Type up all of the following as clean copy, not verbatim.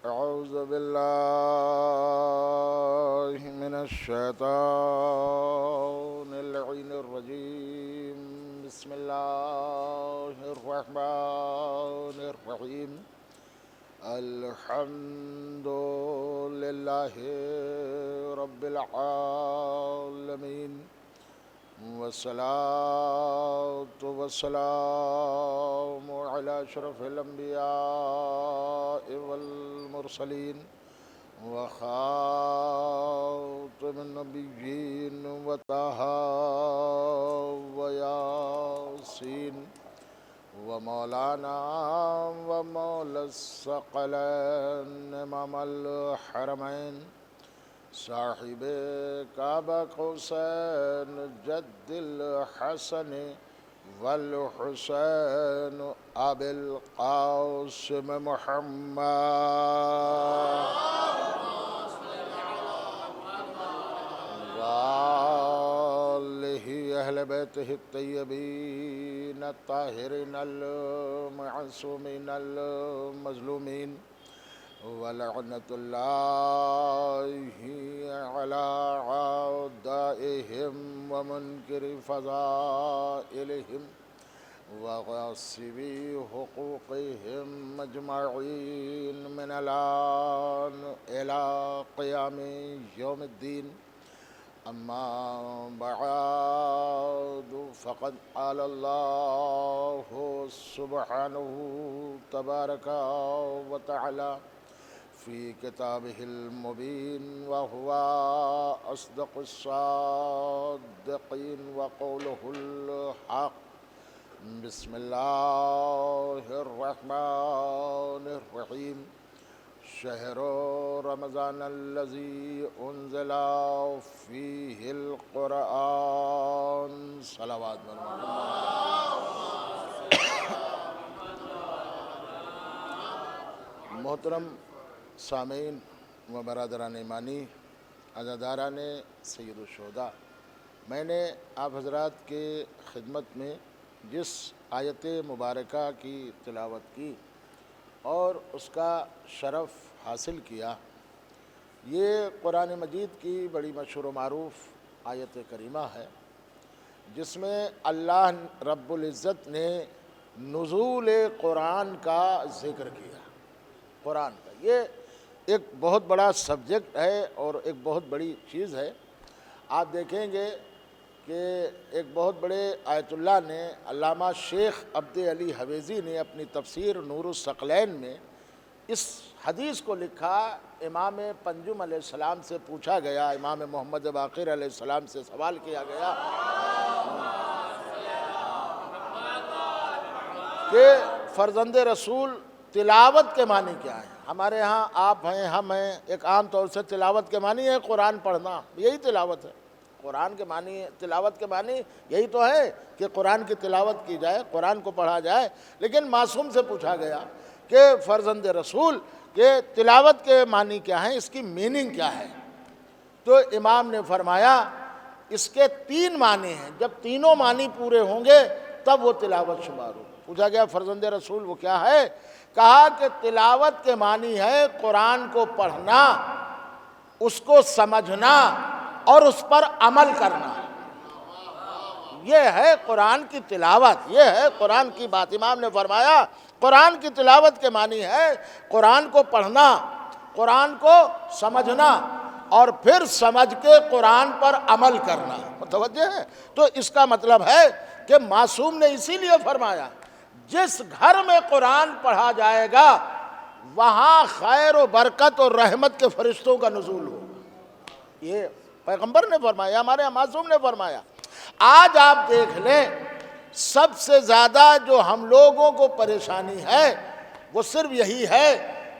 أعوذ بالله من الشيطان اللعين الرجيم. بسم الله الرحمن الرحيم. الحمد لله رب العالمين، والصلاة والسلام على أشرف الأنبياء والمرسلين وخاتم النبيين وطه وياسين ومولانا ومولى الثقلين إمام الحرمين صاحب کعبہ قوسین جد الحسن والحسین ابی القاسم محمد وآلہ اہل بیتہ الطیبین الطاہرین المعصومین المظلومین ولعنة الله على أعدائهم ومنكر فضائلهم وغاصبي حقوقهم أجمعين من الآن إلى قيام يوم الدين. أما بعد فقد قال الله سبحانه تبارك وتعالى في كتابه المبين وهو أصدق الصادقين وقوله الحق. بسم الله الرحمن الرحيم. شهر رمضان الذي أنزل فيه القرآن. صلوات محترم سامعین و برادران ایمانی، عزاداران سید الشہداء، میں نے آپ حضرات کے خدمت میں جس آیت مبارکہ کی تلاوت کی اور اس کا شرف حاصل کیا، یہ قرآن مجید کی بڑی مشہور و معروف آیت کریمہ ہے، جس میں اللہ رب العزت نے نزول قرآن کا ذکر کیا. قرآن کا یہ ایک بہت بڑا سبجیکٹ ہے اور ایک بہت بڑی چیز ہے. آپ دیکھیں گے کہ ایک بہت بڑے آیت اللہ نے علامہ شیخ عبد علی حویزی نے اپنی تفسیر نور الثقلین میں اس حدیث کو لکھا. امام پنجم علیہ السلام سے پوچھا گیا، امام محمد باقر علیہ السلام سے سوال کیا گیا کہ فرزند رسول تلاوت کے معنی کیا ہے. ہمارے ہاں آپ ہیں، ہم ہیں، ایک عام طور سے تلاوت کے معنی ہے قرآن پڑھنا، یہی تلاوت ہے. قرآن کے معنی، تلاوت کے معنی یہی تو ہے کہ قرآن کی تلاوت کی جائے، قرآن کو پڑھا جائے. لیکن معصوم سے پوچھا گیا کہ فرزند رسول کہ تلاوت کے معنی کیا ہیں، اس کی میننگ کیا ہے؟ تو امام نے فرمایا اس کے 3 معنی ہیں، جب تینوں معنی پورے ہوں گے تب وہ تلاوت شمار ہو. پوچھا گیا فرزند رسول وہ کیا ہے؟ کہا کہ تلاوت کے معنی ہے قرآن کو پڑھنا، اس کو سمجھنا اور اس پر عمل کرنا. یہ ہے قرآن کی تلاوت، یہ ہے قرآن کی بات. امام نے فرمایا قرآن کی تلاوت کے معنی ہے قرآن کو پڑھنا، قرآن کو سمجھنا اور پھر سمجھ کے قرآن پر عمل کرنا. متوجہ ہے؟ تو اس کا مطلب ہے کہ معصوم نے اسی لیے فرمایا جس گھر میں قرآن پڑھا جائے گا وہاں خیر و برکت اور رحمت کے فرشتوں کا نزول ہوگا. یہ پیغمبر نے فرمایا، ہمارے معصوم نے فرمایا. آج آپ دیکھ لیں سب سے زیادہ جو ہم لوگوں کو پریشانی ہے وہ صرف یہی ہے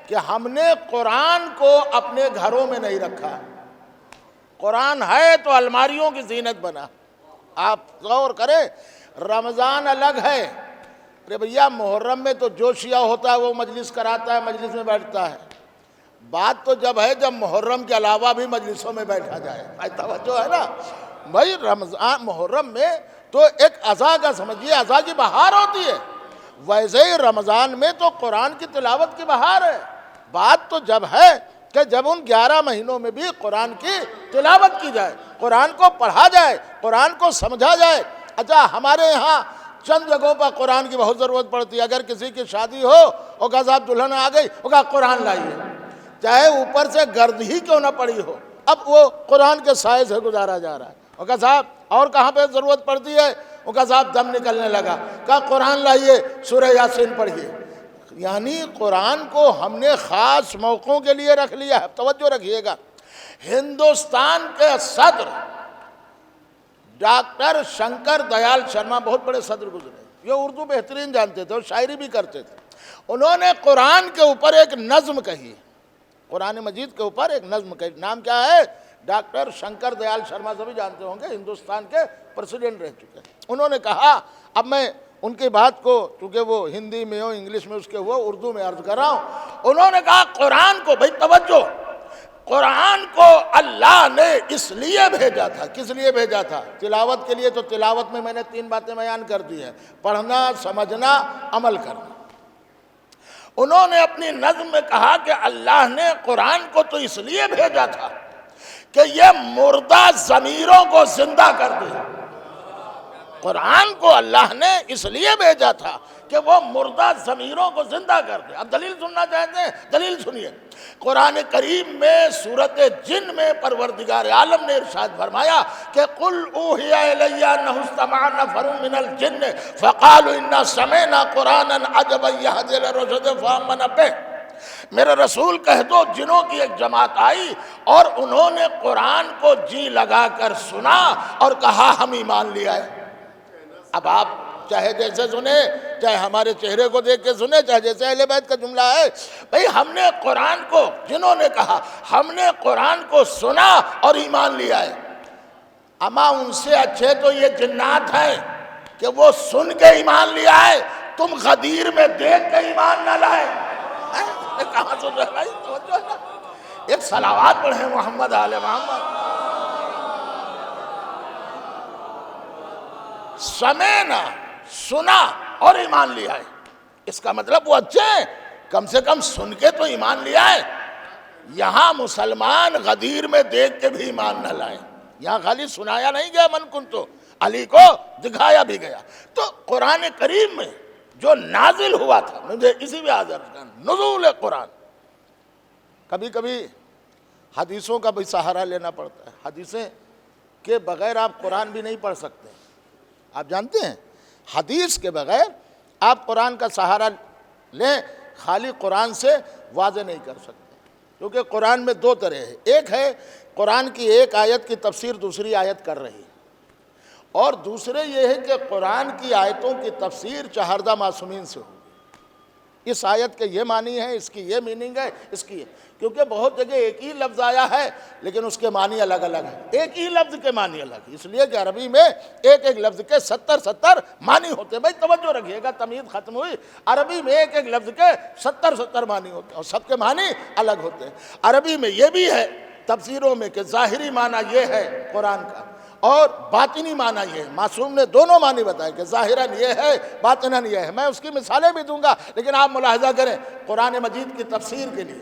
کہ ہم نے قرآن کو اپنے گھروں میں نہیں رکھا. قرآن ہے تو الماریوں کی زینت بنا. آپ غور کریں، رمضان الگ ہے. ارے بھیا محرم میں تو جو شیعہ ہوتا ہے وہ مجلس کراتا ہے، مجلس میں بیٹھتا ہے. بات تو جب ہے جب محرم کے علاوہ بھی مجلسوں میں بیٹھا جائے. توجہ ہے نا بھائی. رمضان محرم میں تو ایک عزا کا سمجھیے، عزا کی بہار ہوتی ہے. ویسے ہی رمضان میں تو قرآن کی تلاوت کی بہار ہے. بات تو جب ہے کہ جب ان 11 مہینوں میں بھی قرآن کی تلاوت کی جائے، قرآن کو پڑھا جائے، قرآن کو سمجھا جائے۔ اچھا ہمارے یہاں چند جگہوں پر قرآن کی بہت ضرورت پڑتی ہے۔ اگر کسی کی شادی ہو اور کہا صاحب دلہن آ گئی، وہ کہا قرآن لائیے، چاہے اوپر سے گرد ہی کیوں نہ پڑی ہو، اب وہ قرآن کے سائے سے گزارا جا رہا ہے۔ وہ کہا صاحب اور کہاں پہ ضرورت پڑتی ہے؟ وہ کہا صاحب دم نکلنے لگا، کہا قرآن لائیے، سورہ یاسین پڑھیے۔ یعنی قرآن کو ہم نے خاص موقعوں کے لیے رکھ لیا ہے۔ توجہ رکھیے گا، ہندوستان کے صدر ڈاکٹر شنکر دیال شرما بہت بڑے صدر گزرے، یہ اردو بہترین جانتے تھے اور شاعری بھی کرتے تھے۔ انہوں نے قرآن کے اوپر ایک نظم کہی، قرآن مجید کے اوپر ایک نظم کہی، نام کیا ہے؟ ڈاکٹر شنکر دیال شرما سبھی جانتے ہوں گے، ہندوستان کے پریزیڈنٹ رہ چکے ہیں۔ انہوں نے کہا، اب میں ان کی بات کو چونکہ وہ ہندی میں ہو انگلش میں اس کے ہوا اردو میں عرض کر رہا ہوں۔ انہوں نے کہا قرآن کو، بھئی توجہ، قرآن کو اللہ نے اس لیے بھیجا تھا۔ کس لیے بھیجا تھا؟ تلاوت کے لیے۔ تو تلاوت میں نے 3 باتیں بیان کر دی ہیں، پڑھنا، سمجھنا، عمل کرنا۔ انہوں نے اپنی نظم میں کہا کہ اللہ نے قرآن کو تو اس لیے بھیجا تھا کہ یہ مردہ ضمیروں کو زندہ کر دے۔ قرآن کو اللہ نے اس لیے بھیجا تھا کہ وہ مردہ ضمیروں کو زندہ کر دے۔ اب دلیل سننا چاہتے ہیں؟ دلیل سنیے۔ قرآن کریم میں سورۃ جن میں پروردگار عالم نے ارشاد فرمایا کہ قُلْ أُوحِيَ إِلَيَّ أَنَّهُ اسْتَمَعَ نَفَرٌ مِّنَ الْجِنِّ فَقَالُوا إِنَّا سَمِعْنَا قُرْآنًا عَجَبًا يَهْدِي إِلَى الرُّشْدِ فَآمَنَا بِهِ۔ میرے رسول کہہ دو، جنوں کی ایک جماعت آئی اور انہوں نے قرآن کو جی لگا کر سنا اور کہا ہم ایمان لے آئے۔ اب آپ چاہے جیسے سنیں، چاہے ہمارے چہرے کو دیکھ کے سنیں، چاہے جیسے اہل بیت کا جملہ ہے، بھئی ہم نے قرآن کو، جنہوں نے کہا ہم نے قرآن کو سنا اور ایمان لیا ہے۔ اما ان سے اچھے تو یہ جنات ہیں کہ وہ سن کے ایمان لیا ہے، تم غدیر میں دیکھ کے ایمان نہ لائے۔ کہاں سن رہے بھائی؟ ایک صلوات پڑھیں محمد آل محمد۔ سمینا، سنا اور ایمان لیا ہے، اس کا مطلب وہ اچھے ہیں، کم سے کم سن کے تو ایمان لیا ہے۔ یہاں مسلمان غدیر میں دیکھ کے بھی ایمان نہ لائیں، یہاں خالی سنایا نہیں گیا من کن تو، علی کو دکھایا بھی گیا۔ تو قرآن کریم میں جو نازل ہوا تھا، مجھے اسی میں حاضر نزول قرآن، کبھی کبھی حدیثوں کا بھی سہارا لینا پڑتا ہے۔ حدیثیں کے بغیر آپ قرآن بھی نہیں پڑھ سکتے، آپ جانتے ہیں، حدیث کے بغیر آپ قرآن کا سہارا لیں، خالی قرآن سے واضح نہیں کر سکتے، کیونکہ قرآن میں 2 طرح ہے۔ ایک ہے قرآن کی ایک آیت کی تفسیر دوسری آیت کر رہی ہے، اور دوسرے یہ ہے کہ قرآن کی آیتوں کی تفسیر چہاردہ معصومین سے ہوگی۔ اس آیت کے یہ معنی ہے، اس کی یہ میننگ ہے، اس کی یہ، کیونکہ بہت جگہ ایک ہی لفظ آیا ہے لیکن اس کے معنی الگ الگ ہیں، ایک ہی لفظ کے معنی الگ ہیں، اس لیے کہ عربی میں ایک ایک لفظ کے 70 معنی ہوتے ہیں۔ بھائی توجہ رکھیے گا، تمیز ختم ہوئی، عربی میں ایک ایک لفظ کے 70 معنی ہوتے ہیں اور سب کے معنی الگ ہوتے ہیں۔ عربی میں یہ بھی ہے تفسیروں میں کہ ظاہری معنی یہ ہے قرآن کا اور باطنی معنی یہ ہے۔ معصوم نے دونوں معنی بتائے کہ ظاہراً یہ ہے، باطناً یہ ہے۔ میں اس کی مثالیں بھی دوں گا، لیکن آپ ملاحظہ کریں قرآن مجید کی تفسیر کے لیے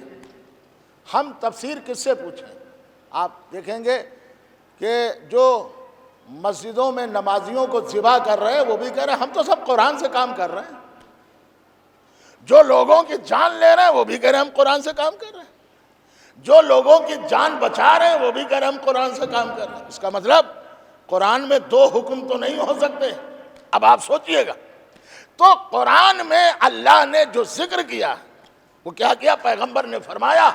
ہم تفسیر کس سے پوچھیں؟ آپ دیکھیں گے کہ جو مسجدوں میں نمازیوں کو ذبح کر رہے ہیں وہ بھی کہہ رہے ہیں ہم تو سب قرآن سے کام کر رہے ہیں۔ جو لوگوں کی جان لے رہے ہیں وہ بھی کہہ رہے ہیں ہم قرآن سے کام کر رہے ہیں۔ جو لوگوں کی جان بچا رہے ہیں وہ بھی کہہ رہے ہیں ہم قرآن سے کام کر رہے ہیں۔ اس کا مطلب قرآن میں 2 حکم تو نہیں ہو سکتے۔ اب آپ سوچئے گا، تو قرآن میں اللہ نے جو ذکر کیا وہ کیا کیا؟ پیغمبر نے فرمایا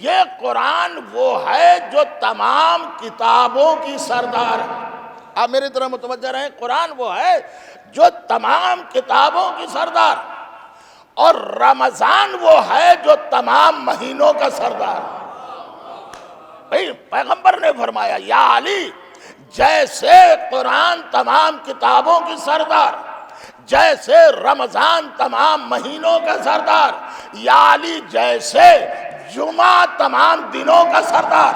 یہ قرآن وہ ہے جو تمام کتابوں کی سردار ہے۔ آپ میری طرح متوجہ رہیں، قرآن وہ ہے جو تمام کتابوں کی سردار، اور رمضان وہ ہے جو تمام مہینوں کا سردار۔ بھئی پیغمبر نے فرمایا یا علی، جیسے قرآن تمام کتابوں کی سردار، جیسے رمضان تمام مہینوں کا سردار، یا علی جیسے جمعہ تمام دنوں کا سردار،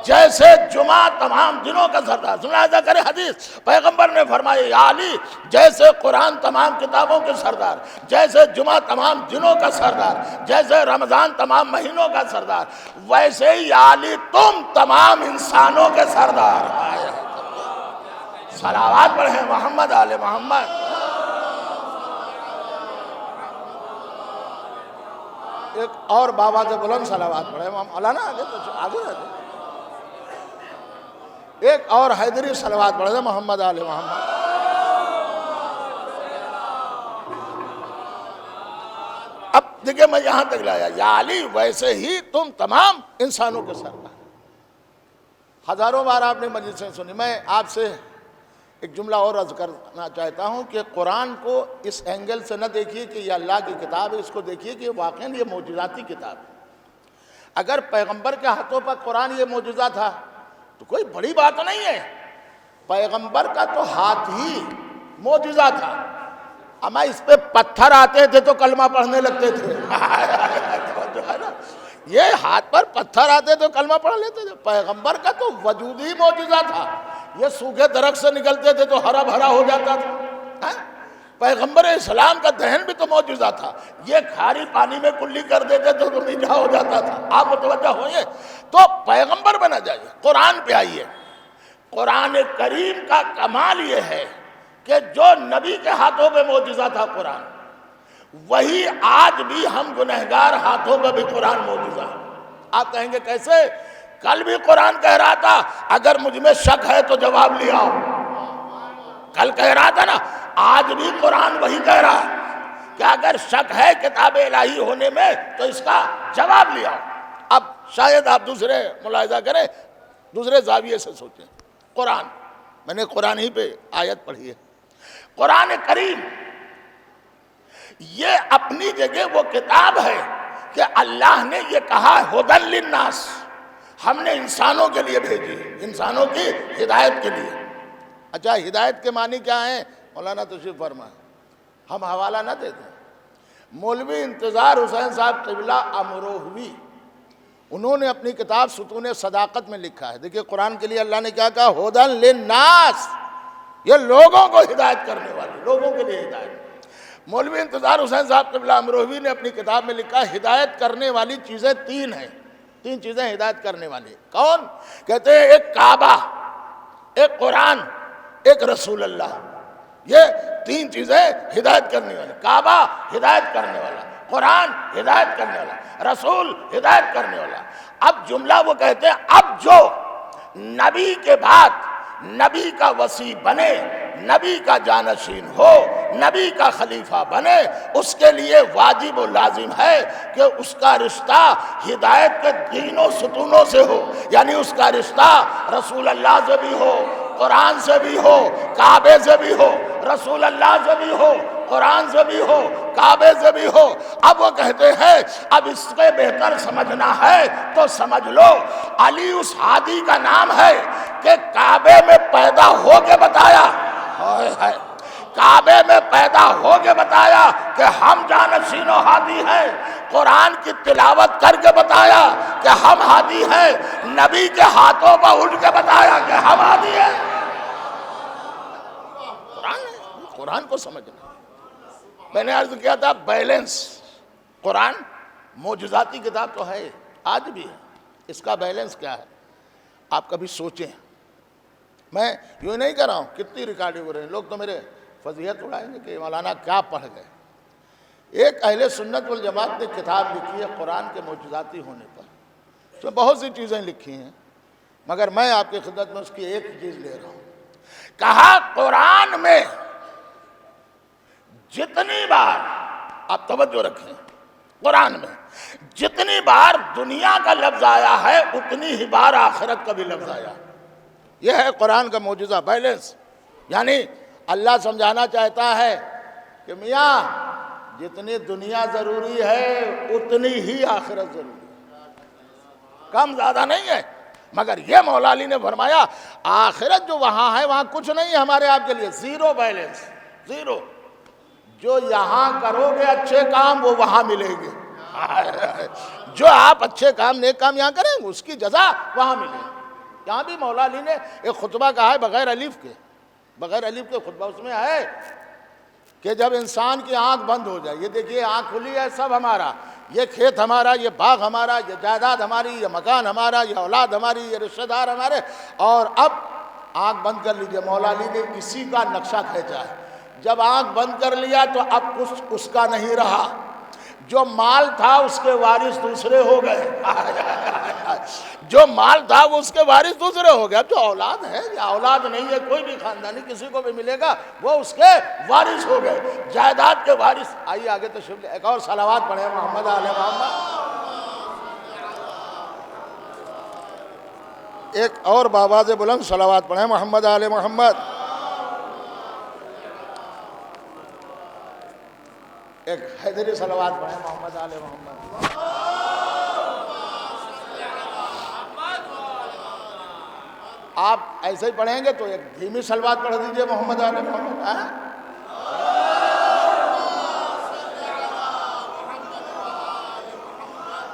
جیسے جمعہ تمام دنوں کا سردار. سنا کرے حدیث پیغمبر نے فرمایا یا علی جیسے قرآن تمام کتابوں کے سردار، جیسے جمعہ تمام دنوں کا سردار، جیسے رمضان تمام مہینوں کا سردار، ویسے ہی یا علی تم تمام انسانوں کے سردار. صلوات پڑھیں محمد آل محمد. ایک اور بابا سے بلند صلوات پڑھیں مولانا. آگے رہتے ایک اور حیدری صلوات پڑھیں محمد آل محمد. اب دیکھیں میں یہاں تک لایا یا علی ویسے ہی تم تمام انسانوں کے سردار. ہزاروں بار آپ نے مجلسیں سنی. میں آپ سے ایک جملہ اور عرض کرنا چاہتا ہوں کہ قرآن کو اس اینگل سے نہ دیکھیے کہ یہ اللہ کی کتاب ہے، اس کو دیکھیے کہ واقعاً یہ معجزاتی کتاب ہے. اگر پیغمبر کے ہاتھوں پر قرآن یہ معجزہ تھا تو کوئی بڑی بات نہیں ہے. پیغمبر کا تو ہاتھ ہی معجزہ تھا. اما اس پہ پتھر آتے تھے تو کلمہ پڑھنے لگتے تھے. یہ ہاتھ پر پتھر آتے تو کلمہ پڑھ لیتے تھے. پیغمبر کا تو وجود ہی معجزہ تھا. یہ سوکھے درخت سے نکلتے تھے تو ہرا بھرا ہو جاتا تھا. پیغمبر اسلام کا دہن بھی تو معجزہ تھا. یہ کھاری پانی میں کلی کر دیتے تو میٹھا ہو جاتا تھا. آپ متوجہ ہوئے تو پیغمبر بنا جائیے، قرآن پہ آئیے. قرآن کریم کا کمال یہ ہے کہ جو نبی کے ہاتھوں پہ معجزہ تھا قرآن، وہی آج بھی ہم گنہگار ہاتھوں پہ بھی قرآن معجزہ. آپ کہیں گے کیسے؟ کل بھی قرآن کہہ رہا تھا اگر مجھ میں شک ہے تو جواب لے آؤ. کل کہہ رہا تھا نا، آج بھی قرآن وہی کہہ رہا ہے کہ اگر شک ہے کتاب الہی ہونے میں تو اس کا جواب لے آؤ. اب شاید آپ دوسرے ملاحظہ کریں، دوسرے زاویے سے سوچیں. قرآن، میں نے قرآن ہی پہ آیت پڑھی ہے. قرآن کریم یہ اپنی جگہ وہ کتاب ہے کہ اللہ نے یہ کہا ہدی للناس، ہم نے انسانوں کے لیے بھیجی، انسانوں کی ہدایت کے لیے. اچھا ہدایت کے معنی کیا ہیں؟ مولانا تشریف فرمائیں. ہم حوالہ نہ دیتے. مولوی انتظار حسین صاحب قبلہ امروہوی، انہوں نے اپنی کتاب ستون صداقت میں لکھا ہے. دیکھیں قرآن کے لیے اللہ نے کیا کہا؟ ہدی للناس، یہ لوگوں کو ہدایت کرنے والے، لوگوں کے لیے ہدایت. مولوی انتظار حسین صاحب قبلہ امروہوی نے اپنی کتاب میں لکھا ہدایت کرنے والی چیزیں تین ہیں. تین چیزیں ہدایت کرنے والی. کون؟ کہتے ہیں ایک کعبہ، ایک قرآن، ایک رسول اللہ. یہ تین چیزیں ہدایت کرنے والی. کعبہ ہدایت کرنے والا، قرآن ہدایت کرنے والا، رسول ہدایت کرنے والا. اب جملہ وہ کہتے ہیں اب جو نبی کے بعد نبی کا وصی بنے، نبی کا جانشین ہو، نبی کا خلیفہ بنے، اس کے لیے واجب و لازم ہے کہ اس کا رشتہ ہدایت کے تینوں ستونوں سے ہو. یعنی اس کا رشتہ رسول اللہ سے بھی ہو، قرآن سے بھی ہو، کعبے سے بھی ہو، رسول اللہ سے بھی ہو، قرآن سے بھی ہو، کعبے سے بھی ہو. اب وہ کہتے ہیں اب اس سے بہتر سمجھنا ہے تو سمجھ لو علی اس ہادی کا نام ہے کہ کعبے میں پیدا ہو کے بتایا، کعبے میں پیدا ہو کے بتایا کہ ہم جانشین و ہادی ہیں. قرآن کی تلاوت کر کے بتایا کہ ہم ہادی ہیں. نبی کے ہاتھوں پر اٹھ کے بتایا کہ ہم ہادی ہیں. قرآن کو سمجھنا. میں نے عرض کیا تھا بیلنس. قرآن معجزاتی کتاب تو ہے، آج بھی ہے. اس کا بیلنس کیا ہے آپ کبھی سوچیں. میں یوں نہیں کر رہا ہوں، کتنی ریکارڈنگ ہو رہی ہیں، لوگ تو میرے فضیحت اڑائیں گے کہ مولانا کیا پڑھ گئے. ایک اہل سنت والجماعت نے کتاب لکھی ہے قرآن کے معجزاتی ہونے پر. اس میں بہت سی چیزیں لکھی ہیں مگر میں آپ کی خدمت میں اس کی ایک چیز لے رہا ہوں. کہا قرآن میں جتنی بار، آپ توجہ رکھیں، قرآن میں جتنی بار دنیا کا لفظ آیا ہے اتنی ہی بار آخرت کا بھی لفظ آیا. یہ ہے قرآن کا معجزہ، بیلنس. یعنی اللہ سمجھانا چاہتا ہے کہ میاں جتنی دنیا ضروری ہے اتنی ہی آخرت ضروری ہے، کم زیادہ نہیں ہے. مگر یہ مولا علی نے فرمایا آخرت جو وہاں ہے وہاں کچھ نہیں ہے ہمارے آپ کے لیے، زیرو بیلنس، زیرو. جو یہاں کرو گے اچھے کام وہ وہاں ملیں گے. جو آپ اچھے کام نیک کام یہاں کریں گے اس کی جزا وہاں ملے گی. یہاں بھی مولا علی نے ایک خطبہ کہا ہے بغیر الف کے، بغیر الف کے خطبہ اس میں ہے کہ جب انسان کی آنکھ بند ہو جائے، یہ دیکھیے آنکھ کھلی ہے، سب ہمارا، یہ کھیت ہمارا، یہ باغ ہمارا، یہ جائیداد ہماری، یہ مکان ہمارا، یہ اولاد ہماری، یہ رشتہ دار ہمارے، اور اب آنکھ بند کر لیجئے۔ مولا علی نے اسی کا نقشہ کھینچا ہے۔ جب آنکھ بند کر لیا تو اب کچھ اس کا نہیں رہا، جو مال تھا اس کے وارث دوسرے ہو گئے، جو مال تھا وہ اس کے وارث دوسرے ہو گئے۔ اب جو اولاد ہے یا اولاد نہیں ہے، کوئی بھی خاندانی کسی کو بھی ملے گا، وہ اس کے وارث ہو گئے، جائیداد کے وارث۔ آئیے آگے تشریف لے، ایک اور صلوات پڑھیں محمد آل محمد۔ ایک اور بآواز بلند صلوات پڑھیں محمد آل محمد۔ ایک حیدری صلوات پڑھیں محمد آل محمد۔ آپ ایسے ہی پڑھیں گے تو ایک دھیمی صلوات پڑھ دیجئے محمد آل محمد۔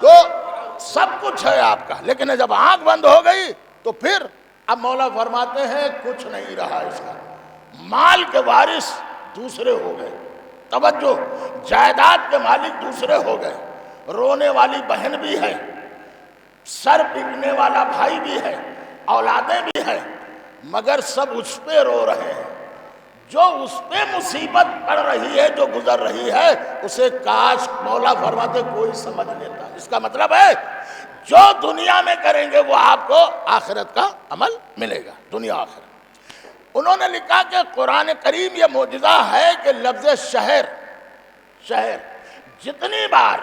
تو سب کچھ ہے آپ کا، لیکن جب آنکھ بند ہو گئی تو پھر اب مولا فرماتے ہیں کچھ نہیں رہا اس کا، مال کے وارث دوسرے ہو گئے، توجہ، جائیداد کے مالک دوسرے ہو گئے، رونے والی بہن بھی ہے، سر پیٹنے والا بھائی بھی ہے، اولادیں بھی ہیں، مگر سب اس پہ رو رہے ہیں۔ جو اس پہ مصیبت پڑ رہی ہے، جو گزر رہی ہے، اسے کاش مولا فرماتے کوئی سمجھ لیتا۔ اس کا مطلب ہے جو دنیا میں کریں گے وہ آپ کو آخرت کا عمل ملے گا، دنیا آخرت۔ انہوں نے لکھا کہ قرآن کریم یہ معجزہ ہے کہ لفظ شہر جتنی بار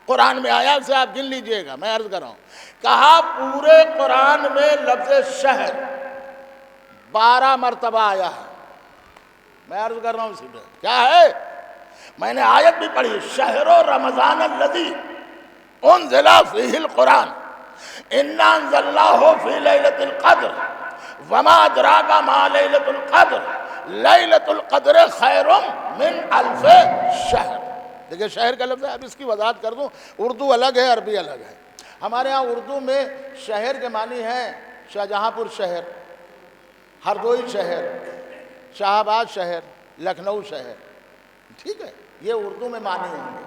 قرآن میں آیا اسے آپ گن لیجئے گا، میں عرض کر رہا ہوں، کہا پورے قرآن میں لفظ شہر 12 مرتبہ آیا ہے۔ میں عرض کر رہا ہوں سیدھے، کیا ہے؟ میں نے آیت بھی پڑھی، شہر رمضان الذی انزل فیہ القرآن انا انزلناہ فی لیلۃ القدر وما ادراک ما لیلۃ القدر لیلۃ القدر خیر من الف شہر۔ دیکھیں شہر کا لفظ ہے، اب اس کی وضاحت کر دوں، اردو الگ ہے، عربی الگ ہے۔ ہمارے ہاں اردو میں شہر کے معنی ہیں شاہجہاں پور شہر، ہردوئی شہر، شاہ آباد شہر، لکھنؤ شہر، ٹھیک ہے، یہ اردو میں معنی ہوں گے،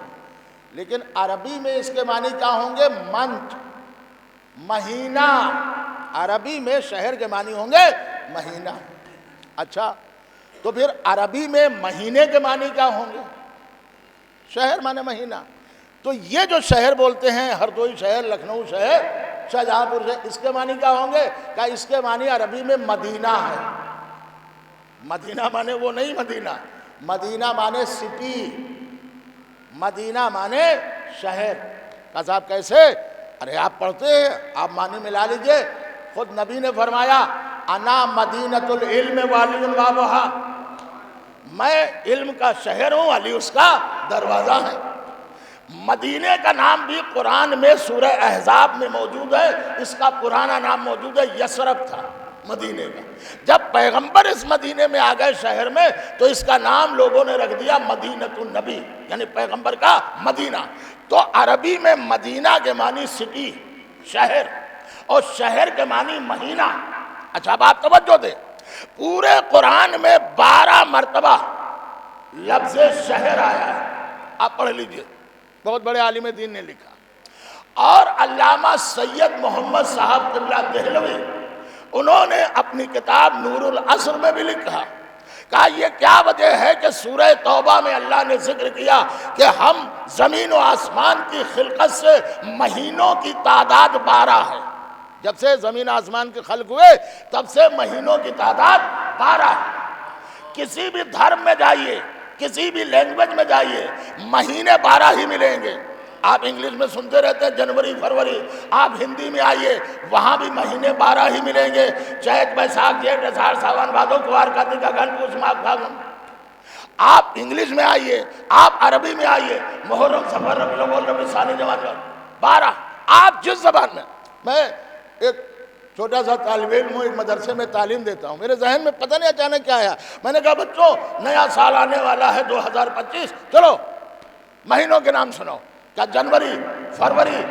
لیکن عربی میں اس کے معنی کیا ہوں گے؟ منتھ، مہینہ۔ عربی میں شہر کے معنی ہوں گے مہینہ۔ اچھا، تو پھر عربی میں مہینے کے معنی کیا ہوں گے؟ شہر معنی مہینہ۔ تو یہ جو شہر بولتے ہیں، ہردوئی شہر، لکھنؤ شہر، شاہجہاں پور شہر، اس کے معنی کیا ہوں گے؟ کہ اس کے معنی عربی میں مدینہ ہے۔ مدینہ مانے وہ نہیں مدینہ، مدینہ مانے سٹی، مدینہ مانے شہر۔ کہ صاحب کیسے؟ ارے آپ پڑھتے ہیں، آپ معنی ملا لیجئے، خود نبی نے فرمایا انا مدینۃ العلم وعلی بابھا، میں علم کا شہر ہوں، علی اس کا دروازہ ہے۔ مدینے کا نام بھی قرآن میں سورہ احزاب میں موجود ہے، اس کا پرانا نام موجود ہے، یثرب تھا مدینے کا۔ جب پیغمبر اس مدینے میں آ گئے شہر میں تو اس کا نام لوگوں نے رکھ دیا مدینۃ النبی، یعنی پیغمبر کا مدینہ۔ تو عربی میں مدینہ کے معنی سٹی، شہر، اور شہر کے معنی مہینہ۔ اچھا اب آپ توجہ دیں، پورے قرآن میں 12 مرتبہ لفظ شہر آیا ہے، آپ پڑھ لیجئے، بہت بڑے عالم دین نے لکھا۔ اور علامہ سید محمد صاحب قبلہ دہلوی، انہوں نے اپنی کتاب نور العصر میں بھی لکھا، کہا یہ کیا وجہ ہے کہ سورہ توبہ میں اللہ نے ذکر کیا کہ ہم زمین و آسمان کی خلقت سے مہینوں کی تعداد 12 ہے۔ جب سے زمین آسمان کے خلق ہوئے تب سے مہینوں کی تعداد 12 ہے۔ کسی بھی دھرم میں جائیے، کسی بھی لینگویج میں جائیے، مہینے 12 ہی ملیں گے۔ آپ انگلش میں سنتے رہتے ہیں جنوری فروری، آپ ہندی میں آئیے وہاں بھی مہینے 12 ہی ملیں گے، چیت بیساکھ جیٹھ اساڑھ ساون بھادو کوار کارتک اگہن پوس ماگھ پھاگن۔ آپ انگلش میں آئیے، آپ عربی میں آئیے، محرم صفر ربیع الاول ربیع الثانی جمادی الاخر، 12۔ آپ جس زبان میں ایک چھوٹا سا طالب علم ہوں، ایک مدرسے میں تعلیم دیتا ہوں، میرے ذہن میں پتہ نہیں اچانک کیا آیا، میں نے کہا بچوں نیا سال آنے والا ہے 2025، چلو مہینوں کے نام سنو، کیا جنوری، فروری،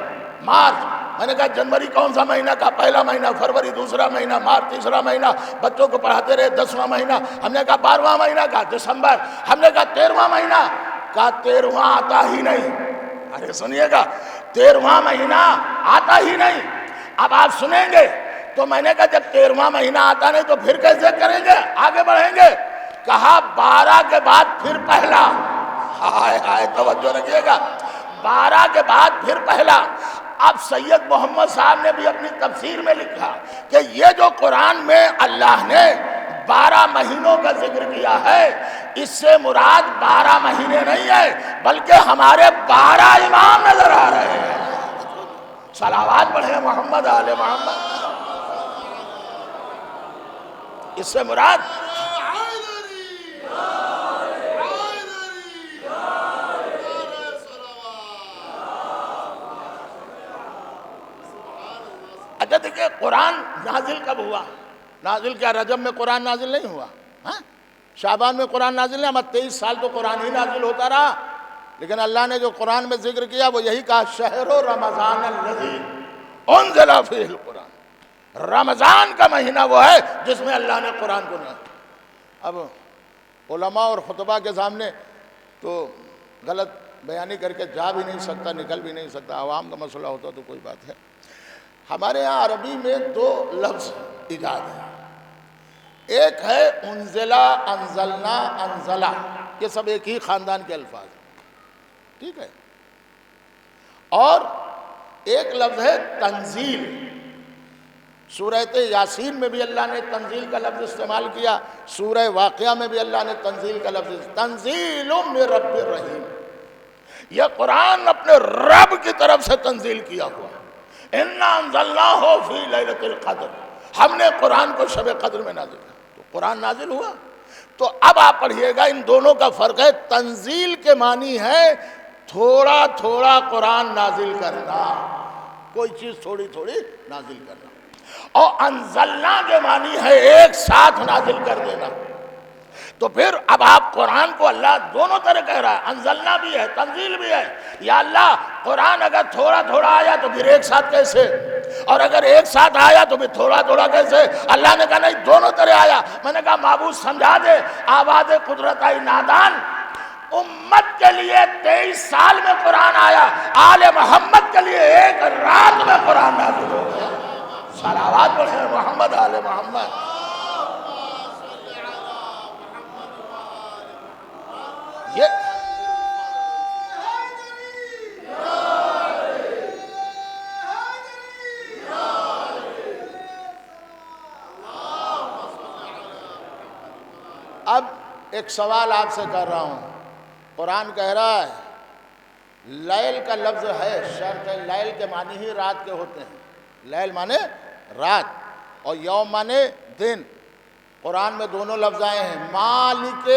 مارچ، میں نے کہا جنوری کون سا مہینہ؟ کہا پہلا مہینہ، فروری دوسرا مہینہ، مارچ تیسرا مہینہ، بچوں کو پڑھاتے رہے 10واں مہینہ، ہم نے کہا 12واں مہینہ، کہا دسمبر، ہم نے کہا 13واں مہینہ، کہا 13واں آتا ہی نہیں۔ ارے سنیے گا، 13واں مہینہ آتا ہی نہیں۔ اب آپ سنیں گے تو میں نے کہا جب 13واں مہینہ آتا نہیں تو پھر کیسے کریں گے، آگے بڑھیں گے؟ کہا 12 کے بعد پھر پہلا۔ ہائے ہائے توجہ رکھیے گا، 12 کے بعد پھر پہلا۔ اب سید محمد صاحب نے بھی اپنی تفسیر میں لکھا کہ یہ جو قرآن میں اللہ نے 12 مہینوں کا ذکر کیا ہے، اس سے مراد 12 مہینے نہیں ہے بلکہ ہمارے 12 امام نظر آ رہے ہیں۔ صلوات پڑھیں محمد آل محمد۔ اس سے مراد اچھا دیکھیں قرآن نازل کب ہوا؟ نازل کیا رجب میں قرآن نازل نہیں ہوا؟ شعبان میں قرآن نازل نہیں ہوا؟ 23 سال تو قرآن ہی نازل ہوتا رہا، لیکن اللہ نے جو قرآن میں ذکر کیا وہ یہی کہا شہر رمضان الذی انزل فیہ القرآن۔ رمضان کا مہینہ وہ ہے جس میں اللہ نے قرآن کو نازل۔ اب علماء اور خطبہ کے سامنے تو غلط بیانی کر کے جا بھی نہیں سکتا، نکل بھی نہیں سکتا، عوام کا مسئلہ ہوتا تو کوئی بات ہے۔ ہمارے ہاں عربی میں 2 لفظ ایجاد ہیں، ایک ہے انزلہ، انزلنا، انزلہ، یہ سب ایک ہی خاندان کے الفاظ ہیں، ٹھیک ہے؟ اور ایک لفظ ہے تنزیل۔ سورہ یاسین میں بھی اللہ نے تنزیل کا لفظ استعمال کیا، سورہ واقعہ میں بھی اللہ نے تنزیل کا لفظ، تنزیل من رب الرحیم، یہ قرآن اپنے رب کی طرف سے تنزیل کیا ہوا۔ اِنَّا أَنزَلْنَاهُ فِي لَيْلَةِ الْقَدْرِ، ہم نے قرآن کو شب قدر میں نازل کیا، تو قرآن نازل ہوا۔ تو اب آپ پڑھیے گا ان دونوں کا فرق ہے، تنزیل کے معنی ہے تھوڑا تھوڑا قرآن نازل کرنا، کوئی چیز تھوڑی تھوڑی نازل کرنا، اور انزلنا کے معنی ہے ایک ساتھ نازل کر دینا۔ تو پھر اب آپ قرآن کو اللہ دونوں طرح کہہ رہا ہے، انزلنا بھی ہے، تنزیل بھی ہے۔ یا اللہ قرآن اگر تھوڑا تھوڑا آیا تو پھر ایک ساتھ کیسے، اور اگر ایک ساتھ آیا تو پھر تھوڑا تھوڑا کیسے؟ اللہ نے کہا نہیں دونوں طرح آیا۔ میں نے کہا معبود سمجھا دے، آواز قدرت آئی نادان، امت کے لیے 23 سال میں قرآن آیا، آل محمد کے لیے ایک رات میں قرآن نازل ہو گیا۔ صلوات پڑھیں محمد آل محمد۔ یہ اب ایک سوال آپ سے کر رہا ہوں، قرآن کہہ رہا ہے لیل کا لفظ ہے، شرط ہے، لیل کے معنی ہی رات کے ہوتے ہیں، لیل مانے رات اور یوم مانے دن۔ قرآن میں دونوں لفظ آئے ہیں، مالک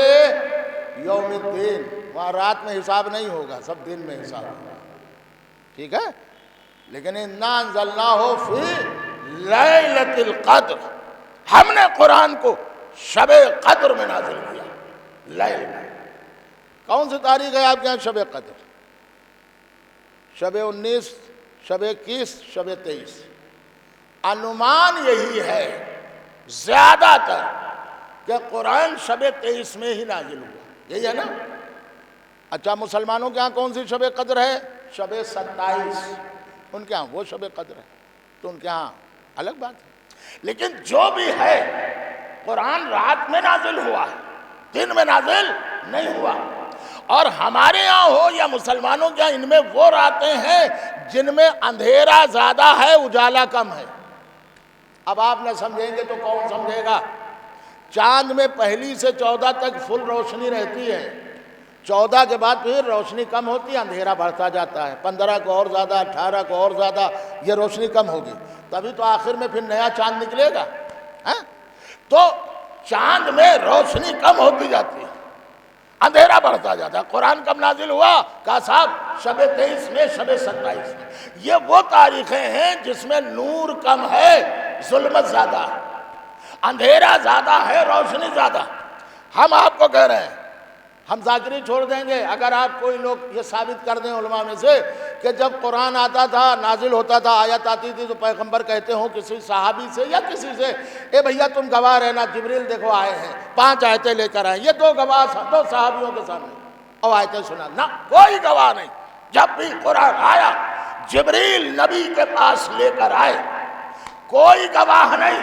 یوم الدین، وہاں رات میں حساب نہیں ہوگا، سب دن میں حساب ہوگا، ٹھیک ہے؟ لیکن اِنَّا أَنزَلْنَاهُ فِي لَيْلَةِ الْقَدْرِ، ہم نے قرآن کو شب قدر میں نازل کیا، لیل میں۔ کون سی تاریخ ہے آپ کے یہاں شب قدر؟ شب 19، شب 21، شب 23۔ انمان یہی ہے زیادہ تر کہ قرآن شب 23 میں ہی نازل ہوا، یہی ہے نا؟ اچھا مسلمانوں کے ہاں کون سی شب قدر ہے؟ شب 27، ان کے ہاں وہ شب قدر ہے، تو ان کے ہاں الگ بات ہے۔ لیکن جو بھی ہے قرآن رات میں نازل ہوا ہے، دن میں نازل نہیں ہوا۔ اور ہمارے یہاں ہو یا مسلمانوں کے یہاں، ان میں وہ راتیں ہیں جن میں اندھیرا زیادہ ہے، اجالا کم ہے۔ اب آپ نہ سمجھیں گے تو کون سمجھے گا؟ چاند میں پہلی سے 14 تک فل روشنی رہتی ہے، 14 کے بعد پھر روشنی کم ہوتی ہے، اندھیرا بڑھتا جاتا ہے، 15 کو اور زیادہ، 18 کو اور زیادہ، یہ روشنی کم ہوگی، تبھی تو آخر میں پھر نیا چاند نکلے گا۔ تو چاند میں روشنی کم ہوتی جاتی ہے، اندھیرا بڑھتا جاتا ہے۔ قرآن کب نازل ہوا؟ کہا صاحب شب 23 میں، شب 27 میں۔ یہ وہ تاریخیں ہیں جس میں نور کم ہے، ظلمت زیادہ ہے، اندھیرا زیادہ ہے، روشنی زیادہ۔ ہم آپ کو کہہ رہے ہیں ہم ذاکری چھوڑ دیں گے اگر آپ کوئی لوگ یہ ثابت کر دیں علماء میں سے کہ جب قرآن آتا تھا، نازل ہوتا تھا، آیت آتی تھی تو پیغمبر کہتے ہوں کسی صحابی سے یا کسی سے، اے بھیا تم گواہ رہنا، جبریل دیکھو آئے ہیں 5 آیتیں لے کر آئے، یہ 2 گواہ 2 صحابیوں کے سامنے اور آیتیں سنا، نہ کوئی گواہ نہیں۔ جب بھی قرآن آیا جبریل نبی کے پاس لے کر آئے، کوئی گواہ نہیں،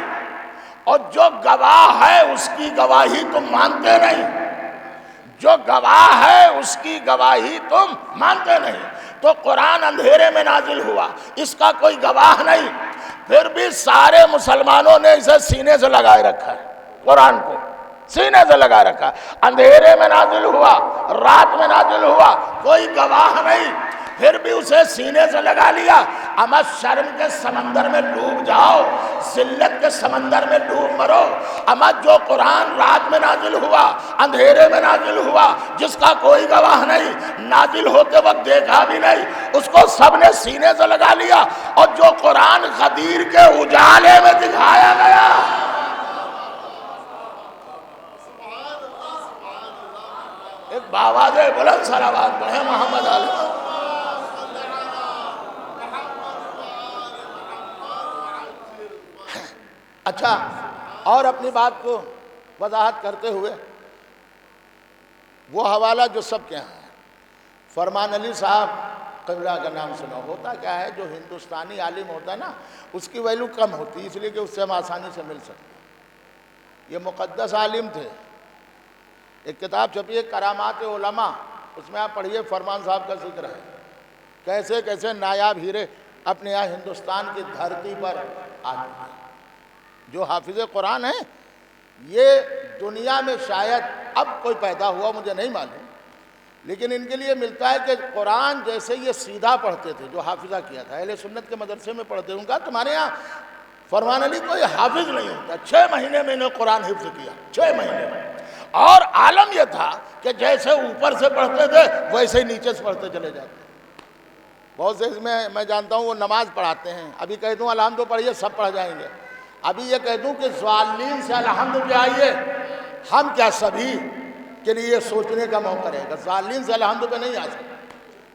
اور جو گواہ ہے اس کی گواہی تم مانتے نہیں، جو گواہ ہے اس کی گواہی تم مانتے نہیں۔ تو قرآن اندھیرے میں نازل ہوا، اس کا کوئی گواہ نہیں، پھر بھی سارے مسلمانوں نے اسے سینے سے لگائے رکھا ہے، قرآن کو سینے سے لگا رکھا ہے۔ اندھیرے میں نازل ہوا، رات میں نازل ہوا، کوئی گواہ نہیں، پھر بھی اسے سینے سے لگا لیا۔ اما شرم کے سمندر میں ڈوب جاؤ، ذلت کے سمندر میں ڈوب مرو، اما جو قرآن رات میں نازل ہوا، اندھیرے میں نازل ہوا، جس کا کوئی گواہ نہیں، نازل ہوتے وقت دیکھا بھی نہیں، اس کو سب نے سینے سے لگا لیا، اور جو قرآن غدیر کے اجالے میں دکھایا گیا، ایک باواز بلند صلوات پڑھیں محمد علیہ۔ اچھا، اور اپنی بات کو وضاحت کرتے ہوئے وہ حوالہ جو سب کے ہیں، فرمان علی صاحب قبلہ کا نام سنا، ہوتا کیا ہے جو ہندوستانی عالم ہوتا ہے نا اس کی ویلیو کم ہوتی ہے، اس لیے کہ اس سے ہم آسانی سے مل سکتے ہیں۔ یہ مقدس عالم تھے، ایک کتاب چھپی ہے کرامات علماء، اس میں آپ پڑھیے فرمان صاحب کا ذکر ہے، کیسے کیسے نایاب ہیرے اپنے یہاں ہندوستان کی دھرتی پر آتے ہیں۔ جو حافظ قرآن ہیں یہ دنیا میں شاید اب کوئی پیدا ہوا مجھے نہیں معلوم، لیکن ان کے لیے ملتا ہے کہ قرآن جیسے یہ سیدھا پڑھتے تھے، جو حافظہ کیا تھا اہل سنت کے مدرسے میں پڑھتے، ان کا تمہارے یہاں فرمان علی کوئی حافظ نہیں ہوتا، 6 مہینے میں انہیں قرآن حفظ کیا، 6 مہینے میں، اور عالم یہ تھا کہ جیسے اوپر سے پڑھتے تھے ویسے ہی نیچے سے پڑھتے چلے جاتے۔ بہت سے اس میں جانتا ہوں وہ نماز پڑھاتے ہیں، ابھی کہہ دوں الحمد پڑھیے سب پڑھ جائیں گے، ابھی یہ کہہ دوں کہ ضالین سے الحمد پہ آئیے، ہم کیا سبھی کے لیے سوچنے کا موقع رہے گا، ضالین سے الحمد پہ نہیں آ سکتے،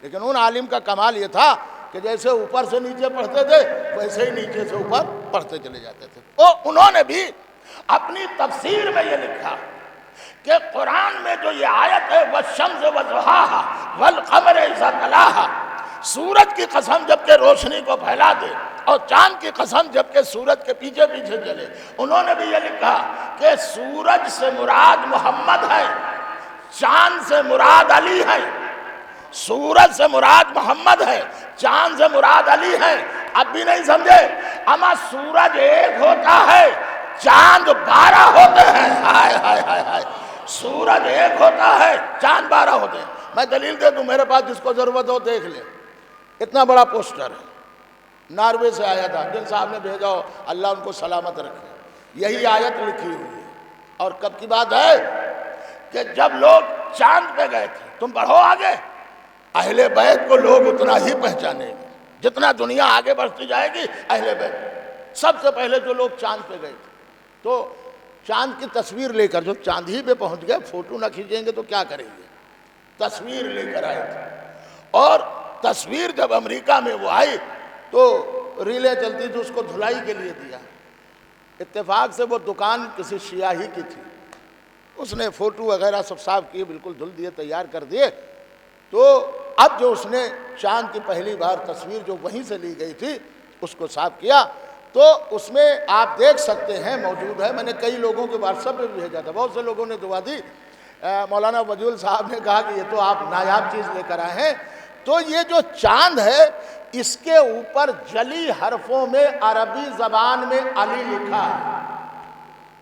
لیکن ان عالم کا کمال یہ تھا کہ جیسے اوپر سے نیچے پڑھتے تھے ویسے ہی نیچے سے اوپر پڑھتے چلے جاتے تھے۔ انہوں نے بھی اپنی تفسیر میں یہ لکھا کہ قرآن میں جو یہ آیت ہے وَالشَّمْسِ وَضُحَاهَا وَالْقَمَرِ إِذَا تَلَاهَا، سورج کی قسم جب کہ روشنی کو پھیلا دے، اور چاند کی قسم جب کہ سورج کے پیچھے پیچھے چلے۔ انہوں نے بھی یہ لکھا کہ سورج سے مراد محمد ہے، چاند سے مراد علی ہے، سورج سے مراد محمد ہے، چاند سے مراد علی ہے۔ اب بھی نہیں سمجھے؟ اما سورج ایک ہوتا ہے، چاند 12 ہوتے ہیں، ہائے ہائے ہائے ہائے، سورج ایک ہوتا ہے، چاند 12 ہوتے ہیں۔ میں دلیل دے دوں، میرے پاس جس کو ضرورت ہو دیکھ لے، اتنا بڑا پوسٹر ہے، ناروے سے آیا تھا، جن صاحب نے بھیجا ہو اللہ ان کو سلامت رکھے، یہی آیت لکھی ہوئی ہے۔ اور کب کی بات ہے کہ جب لوگ چاند پہ گئے تھے، تم پڑھو آگے، اہل بیت کو لوگ اتنا ہی پہچانیں گے جتنا دنیا آگے بڑھتی جائے گی، اہل بیت سب سے پہلے جو لوگ چاند پہ گئے تھے، تو چاند کی تصویر لے کر، جو چاند ہی پہ پہنچ گئے، فوٹو نہ کھینچیں گے تو کیا کریں گے، تصویر لے کر آئے تھے، اور تصویر جب امریکہ میں وہ آئی تو ریلیں چلتی تھی، اس کو دھلائی کے لیے دیا، اتفاق سے وہ دکان کسی سیاہی کی تھی، اس نے فوٹو وغیرہ سب صاف کیے، بالکل دھل دیے، تیار کر دیے، تو اب جو اس نے چاند کی پہلی بار تصویر جو وہیں سے لی گئی تھی اس کو صاف کیا، تو اس میں آپ دیکھ سکتے ہیں موجود ہے، میں نے کئی لوگوں کے واٹس ایپ پہ بھیجا تھا، بہت سے لوگوں نے دعا دی، مولانا وجول صاحب نے کہا کہ یہ تو آپ نایاب چیز لے کر آئے ہیں۔ تو یہ جو چاند ہے اس کے اوپر جلی حرفوں میں عربی زبان میں علی لکھا ہے،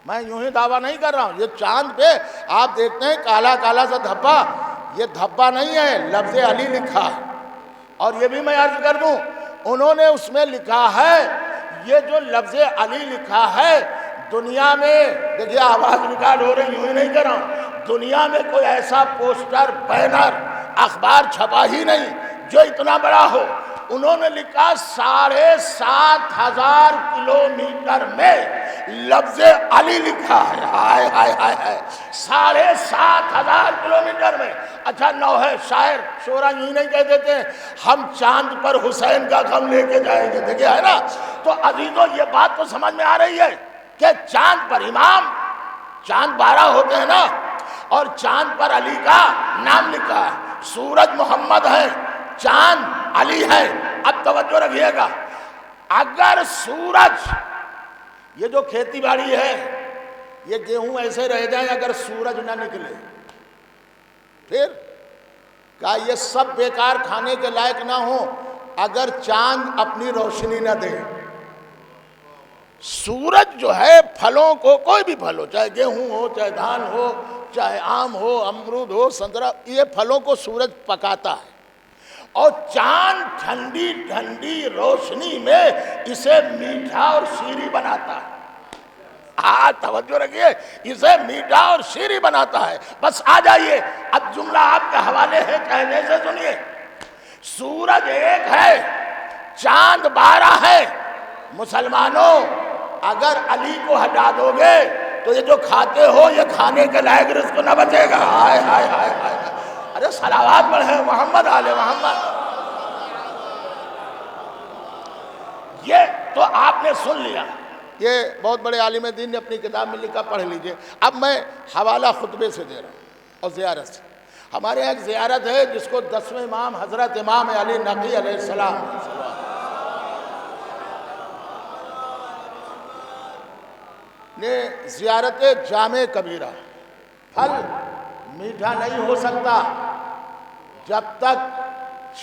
میں یوں ہی دعویٰ نہیں کر رہا ہوں، یہ چاند پہ آپ دیکھتے ہیں کالا کالا سا دھبا، یہ دھبا نہیں ہے، لفظ علی لکھا ہے۔ اور یہ بھی میں عرض کر دوں، انہوں نے اس میں لکھا ہے، یہ جو لفظ علی لکھا ہے دنیا میں، دیکھیے آواز ریکارڈ ہو رہی، یوں ہی نہیں کر رہا ہوں، دنیا میں کوئی ایسا پوسٹر، بینر، اخبار چھپا ہی نہیں جو اتنا بڑا ہو۔ انہوں نے لکھا 7,500 کلومیٹر میں لفظ علی لکھا ہے. ہائے ہائے ہائے ہائے. 7,500 کلومیٹر میں. اچھا نوحہ شاعر شعرا یوں نہیں کہہ دیتے ہیں ہم چاند پر حسین کا غم لے کے جائیں گے. دیکھیں ہے نا. تو عزیزو یہ بات تو سمجھ میں آ رہی ہے کہ چاند پر امام، چاند 12 ہوتے ہیں نا، اور چاند پر علی کا نام لکھا ہے. سورج محمد ہے، چاند علی ہے. اب توجہ رکھیے گا، اگر سورج، یہ جو کھیتی باڑی ہے، یہ گیہوں ایسے رہ جائیں اگر سورج نہ نکلے، پھر کہا یہ سب بیکار کھانے کے لائق نہ ہوں اگر چاند اپنی روشنی نہ دے. سورج جو ہے پھلوں کو، کوئی بھی پھل ہو، چاہے گیہوں ہو، چاہے دھان ہو، چاہے آم ہو، امرود ہو، سنترا، یہ پھلوں کو سورج پکاتا ہے. اور چاند ٹھنڈی ٹھنڈی روشنی میں اسے میٹھا اور شیریں بناتا ہے. توجہ رکھیے، اسے میٹھا اور شیریں بناتا ہے. بس آ جائیے، اب جملہ آپ کے حوالے ہے، کہنے سے سنیے. سورج ایک ہے، چاند 12 ہے. مسلمانوں اگر علی کو ہٹا دو گے تو یہ جو کھاتے ہو یہ کھانے کے لائق رزق نہ بچے گا. ہائے ہائے ہائے ہائے. ارے صلوات پڑھیں محمد آل محمد. یہ تو آپ نے سن لیا، یہ بہت بڑے عالم دین نے اپنی کتاب میں لکھا، پڑھ لیجئے. اب میں حوالہ خطبے سے دے رہا ہوں اور زیارت سے. ہمارے یہاں ایک زیارت ہے جس کو 10ویں امام حضرت امام علی نقی علیہ السلام نے زیارت جامع کبیرہ. پھل میٹھا نہیں ہو سکتا جب تک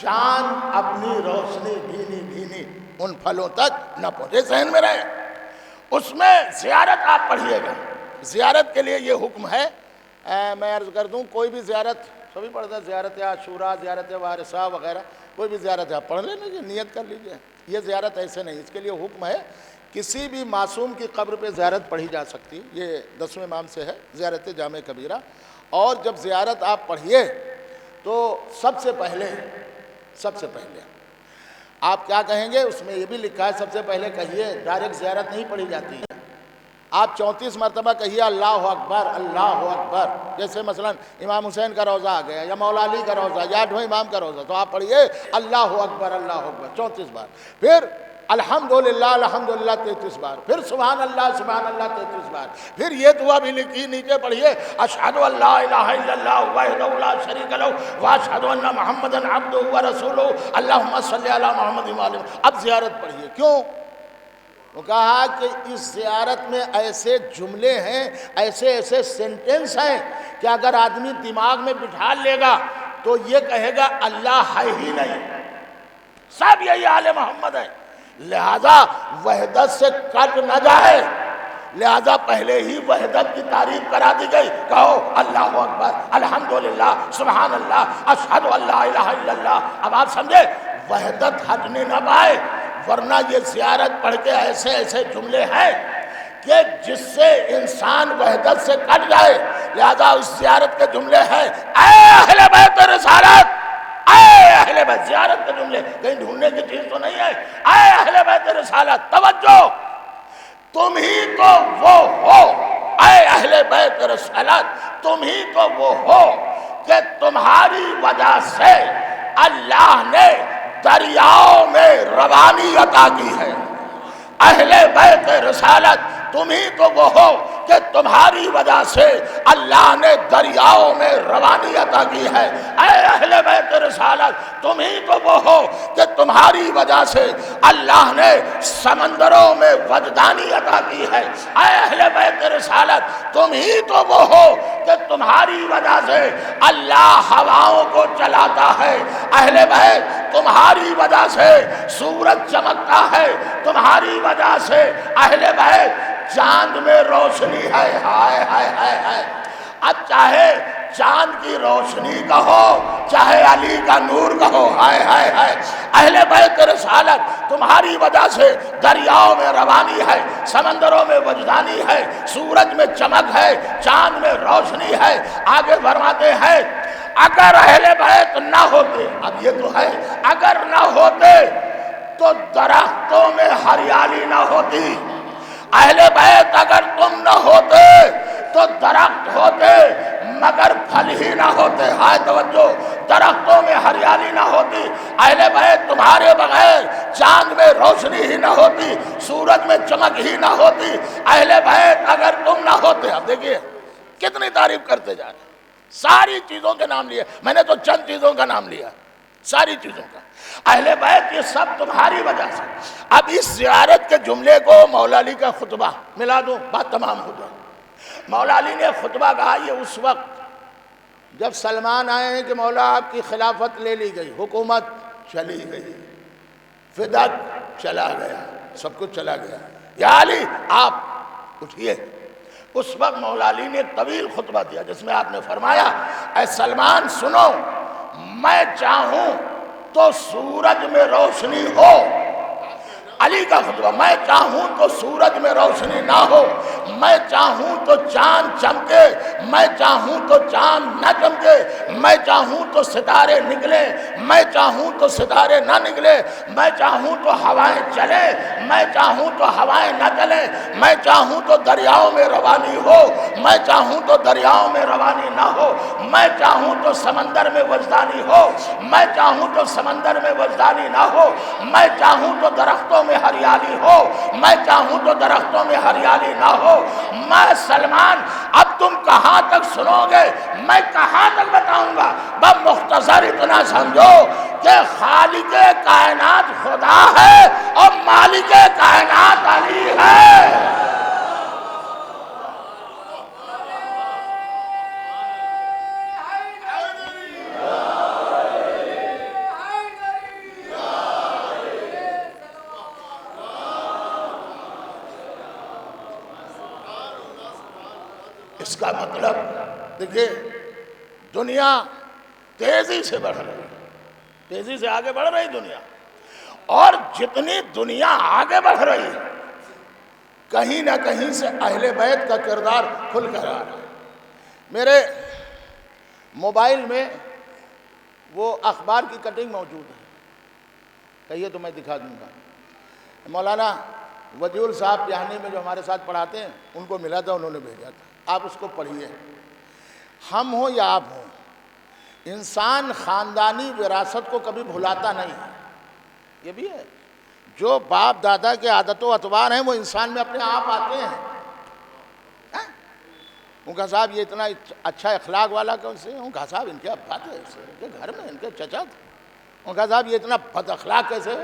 چاند اپنی روشنی دھیمی دھیمی ان پھلوں تک نہ پہنچے. ذہن میں رہے. اس میں زیارت آپ پڑھیے گا. زیارت کے لیے یہ حکم ہے، میں عرض کر دوں، کوئی بھی زیارت سبھی پڑھتا ہے، زیارت عاشوراء، زیارت وارثہ وغیرہ، کوئی بھی زیارت ہے آپ پڑھ لینا، نیت کر لیجئے. یہ زیارت ایسے نہیں، اس کے لیے حکم ہے کسی بھی معصوم کی قبر پہ زیارت پڑھی جا سکتی. یہ 10ویں امام سے ہے، زیارت جامع کبیرہ. اور جب زیارت آپ پڑھیے تو سب سے پہلے آپ کیا کہیں گے؟ اس میں یہ بھی لکھا ہے سب سے پہلے کہیے، ڈائریکٹ زیارت نہیں پڑھی جاتی ہے. آپ 34 مرتبہ کہیے اللہ اکبر اللہ اکبر. جیسے مثلا امام حسین کا روضہ آ گیا یا مولا علی کا روضہ یا 8ویں امام کا روضہ، تو آپ پڑھیے اللہ اکبر 34 بار. پھر الحمدللہ الحمدللہ 33 بار. پھر سبحان اللہ 33 بار. پھر یہ دعا بھی لکھی نیچے پڑھیے، اشہد ان لا الہ الا اللہ وحدہ لا شریک لہ واشہد ان محمدا عبدہ ورسولہ اللہم صلی علی محمد وآلہ. اب زیارت پڑھیے. کیوں؟ وہ کہا کہ اس زیارت میں ایسے جملے ہیں، ایسے سینٹنس ہیں کہ اگر آدمی دماغ میں بٹھا لے گا تو یہ کہے گا اللہ ہے ہی نہیں. سب یہی آل محمد ہے. لہذا وحدت سے کٹ نہ جائے، لہذا پہلے ہی وحدت کی تعریف کرا دی گئی. کہو اللہ اکبر الحمدللہ سبحان اللہ اشہد ان لا الہ الا اللہ. اب آپ سمجھے، وحدت ہٹنے نہ پائے، ورنہ یہ زیارت پڑھ کے ایسے جملے ہیں کہ جس سے انسان وحدت سے کٹ جائے. لہذا اس زیارت کے جملے ہیں، اے اہل بیت رسالت، اے اہل بیت. زیارت کے جملے کہیں ڈھونڈنے کی چیز تو نہیں ہے. اے اہل بیت رسالت، توجہ، تم ہی تو وہ ہو. اے اہل بیت رسالت، تم ہی تو وہ ہو کہ تمہاری وجہ سے اللہ نے دریاؤں میں روانی عطا کی ہے. اہل بیت رسالت، تم ہی تو وہ ہو کہ تمہاری وجہ سے اللہ نے دریاؤں میں روانی عطا کی ہے. اے اہل بیت رسالت، تم ہی تو وہ ہو کہ تمہاری وجہ سے اللہ نے سمندروں میں وجدانی عطا کی ہے. اے اہل بیت رسالت، تم ہی تو وہ ہو کہ تمہاری وجہ سے اللہ ہواؤں کو چلاتا ہے. اہل بیت، تمہاری وجہ سے سورج چمکتا ہے. تمہاری وجہ سے اہل بیت چاند میں روشنی ہے. ہائے ہائے ہائے ہائے. اب چاہے چاند کی روشنی کا ہو، چاہے علی کا نور کا ہو، ہائے ہائے ہائے. اہل بیت رسالت، تمہاری وجہ سے دریاؤں میں روانی ہے، سمندروں میں وجدانی ہے، سورج میں چمک ہے، چاند میں روشنی ہے. آگے فرماتے ہیں اگر اہل بیت نہ ہوتے، اب یہ تو ہے، اگر نہ ہوتے تو درختوں میں ہریالی نہ ہوتی، اہل بیت اگر تم نہ ہوتے تو درخت ہوتے مگر پھل ہی نہ ہوتے. ہائے توجہ, درختوں میں ہریالی نہ ہوتی, اہل بیت تمہارے بغیر چاند میں روشنی ہی نہ ہوتی, سورج میں چمک ہی نہ ہوتی. اہل بیت اگر تم نہ ہوتے. اب دیکھیے کتنی تعریف کرتے جا رہے ہیں, ساری چیزوں کے نام لیے, میں نے تو چند چیزوں کا نام لیا, ساری چیزوں کا. اہل بیت یہ سب تمہاری وجہ سے. اب اس زیارت کے جملے کو مولا علی کا خطبہ ملا دو, بات تمام ہو جائے. مولا علی نے خطبہ کہا یہ اس وقت جب سلمان آئے ہیں کہ مولا آپ کی خلافت لے لی گئی, حکومت چلی گئی, فدق چلا گیا, سب کچھ چلا گیا, یا علی آپ اٹھیے. اس وقت مولا علی نے طویل خطبہ دیا جس میں آپ نے فرمایا اے سلمان سنو, میں چاہوں تو سورج میں روشنی ہو. علی کا خطبہ, میں چاہوں تو سورج میں روشنی نہ ہو, میں چاہوں تو چاند چمکے, میں چاہوں تو چاند نہ چمکے, میں چاہوں تو ستارے نکلے, میں چاہوں تو ستارے نہ نکلے, میں چاہوں تو ہوائیں چلے, میں چاہوں تو ہوائیں نہ چلے, میں چاہوں تو دریاؤں میں روانی ہو, میں چاہوں تو دریاؤں میں روانی نہ ہو, میں چاہوں تو سمندر میں وجدانی ہو, میں چاہوں تو سمندر میں وجدانی نہ ہو, میں چاہوں تو درختوں میں ہریالی ہو, میں چاہوں تو درختوں میں ہریالی نہ ہو. میں سلمان اب تم کہاں تک سنو گے, میں کہاں تک بتاؤں گا. بمختصر اتنا سمجھو کہ خالق کائنات خدا ہے اور مالک کائنات علی ہے. اس کا مطلب دیکھیے دنیا تیزی سے بڑھ رہی ہے, تیزی سے آگے بڑھ رہی دنیا, اور جتنی دنیا آگے بڑھ رہی ہے کہیں نہ کہیں سے اہل بیت کا کردار کھل کر آ رہا ہے. میرے موبائل میں وہ اخبار کی کٹنگ موجود ہے, کہیے تو میں دکھا دوں گا. مولانا وجیل صاحب یعنی میں جو ہمارے ساتھ پڑھاتے ہیں ان کو ملا تھا, انہوں نے بھیجا تھا, آپ اس کو پڑھیے. ہم ہوں یا آپ ہوں, انسان خاندانی وراثت کو کبھی بھلاتا نہیں ہے. یہ بھی ہے, جو باپ دادا کے عادت و اطوار ہیں وہ انسان میں اپنے آپ آتے ہیں. ان کا صاحب یہ اتنا اچھا اخلاق والا کون سے, ان کا صاحب ان کے ابا تھے, ان کے گھر میں ان کے چچا تھے. ان کا صاحب یہ اتنا بد اخلاق کیسے,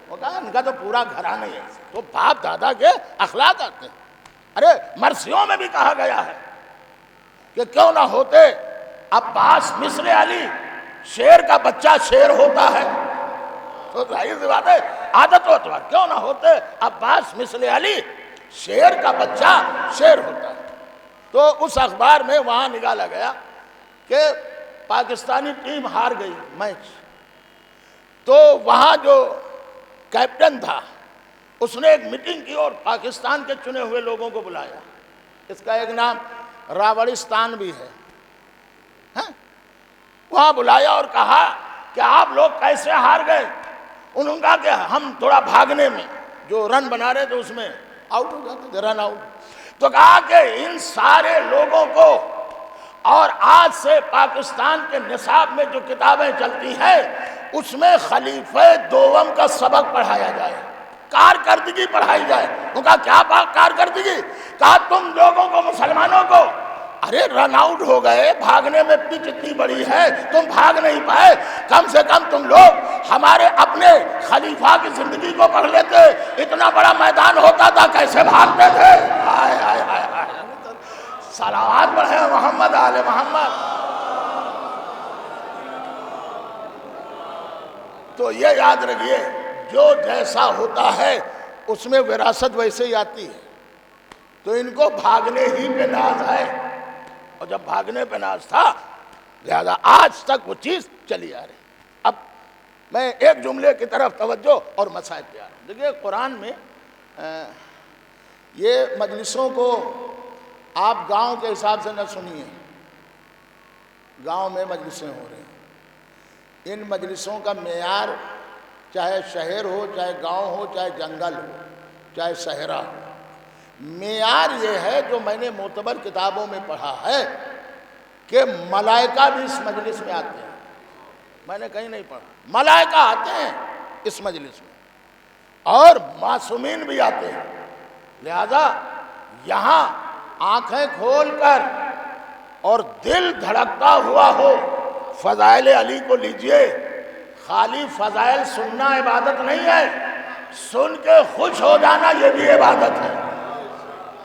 وہ کہا ان کا تو پورا گھرانہ ہی ہے. تو باپ دادا کے اخلاق آتے ہیں. ارے مرثیوں میں بھی کہا گیا ہے کہ کیوں نہ ہوتے عباس مثل علی, شیر کا بچہ شیر ہوتا ہے. تو ظاہر سی بات ہے عادت و اتوار, کیوں نہ ہوتے عباس مثل علی, شیر کا بچہ شیر ہوتا ہے. تو اس اخبار میں وہاں نکالا گیا کہ پاکستانی ٹیم ہار گئی میچ, تو وہاں جو کیپٹن تھا اس نے ایک میٹنگ کی اور پاکستان کے چنے ہوئے لوگوں کو بلایا. اس کا ایک نام راوڑستان بھی ہے. وہاں بلایا اور کہا کہ آپ لوگ کیسے ہار گئے. انہوں نے کہا کہ ہم تھوڑا بھاگنے میں جو رن بنا رہے تھے اس میں آؤٹ ہو جاتے تھے, رن آؤٹ. تو کہا کہ ان سارے لوگوں کو, اور آج سے پاکستان کے نصاب میں جو کتابیں چلتی ہیں اس میں خلیفہ دوم کا سبق پڑھایا جائے, کارکردگی پڑھائی جائے. وہ کہا کیا کارکردگی, کہا تم لوگوں کو, مسلمانوں کو, ارے رن آؤٹ ہو گئے, بھاگنے میں پچ اتنی بڑی ہے تم بھاگ نہیں پائے, کم سے کم تم لوگ ہمارے اپنے خلیفہ کی زندگی کو پڑھ لیتے, اتنا بڑا میدان ہوتا تھا کیسے بھاگتے تھے. ہائے ہائے ہائے ہائے, صلوات پڑھے محمد آل محمد. تو یہ یاد رکھیے جو جیسا ہوتا ہے اس میں وراثت ویسے ہی آتی ہے. تو ان کو بھاگنے ہی پہ ناز ہے, اور جب بھاگنے پہ ناز تھا لہذا آج تک وہ چیز چلی آ رہی. اب میں ایک جملے کی طرف توجہ اور مسائل پہ آ رہا ہوں. دیکھیے قرآن میں یہ مجلسوں کو آپ گاؤں کے حساب سے نہ سنیے, گاؤں میں مجلسیں ہو رہی ہیں, ان مجلسوں کا معیار چاہے شہر ہو, چاہے گاؤں ہو, چاہے جنگل ہو, چاہے صحرا ہو, معیار یہ ہے جو میں نے معتبر کتابوں میں پڑھا ہے کہ ملائکہ بھی اس مجلس میں آتے ہیں. میں نے کہیں نہیں پڑھا, ملائکہ آتے ہیں اس مجلس میں اور معصومین بھی آتے ہیں. لہذا یہاں آنکھیں کھول کر اور دل دھڑکتا ہوا ہو فضائل علی کو لیجئے. خالی فضائل سننا عبادت نہیں ہے, سن کے خوش ہو جانا یہ بھی عبادت ہے.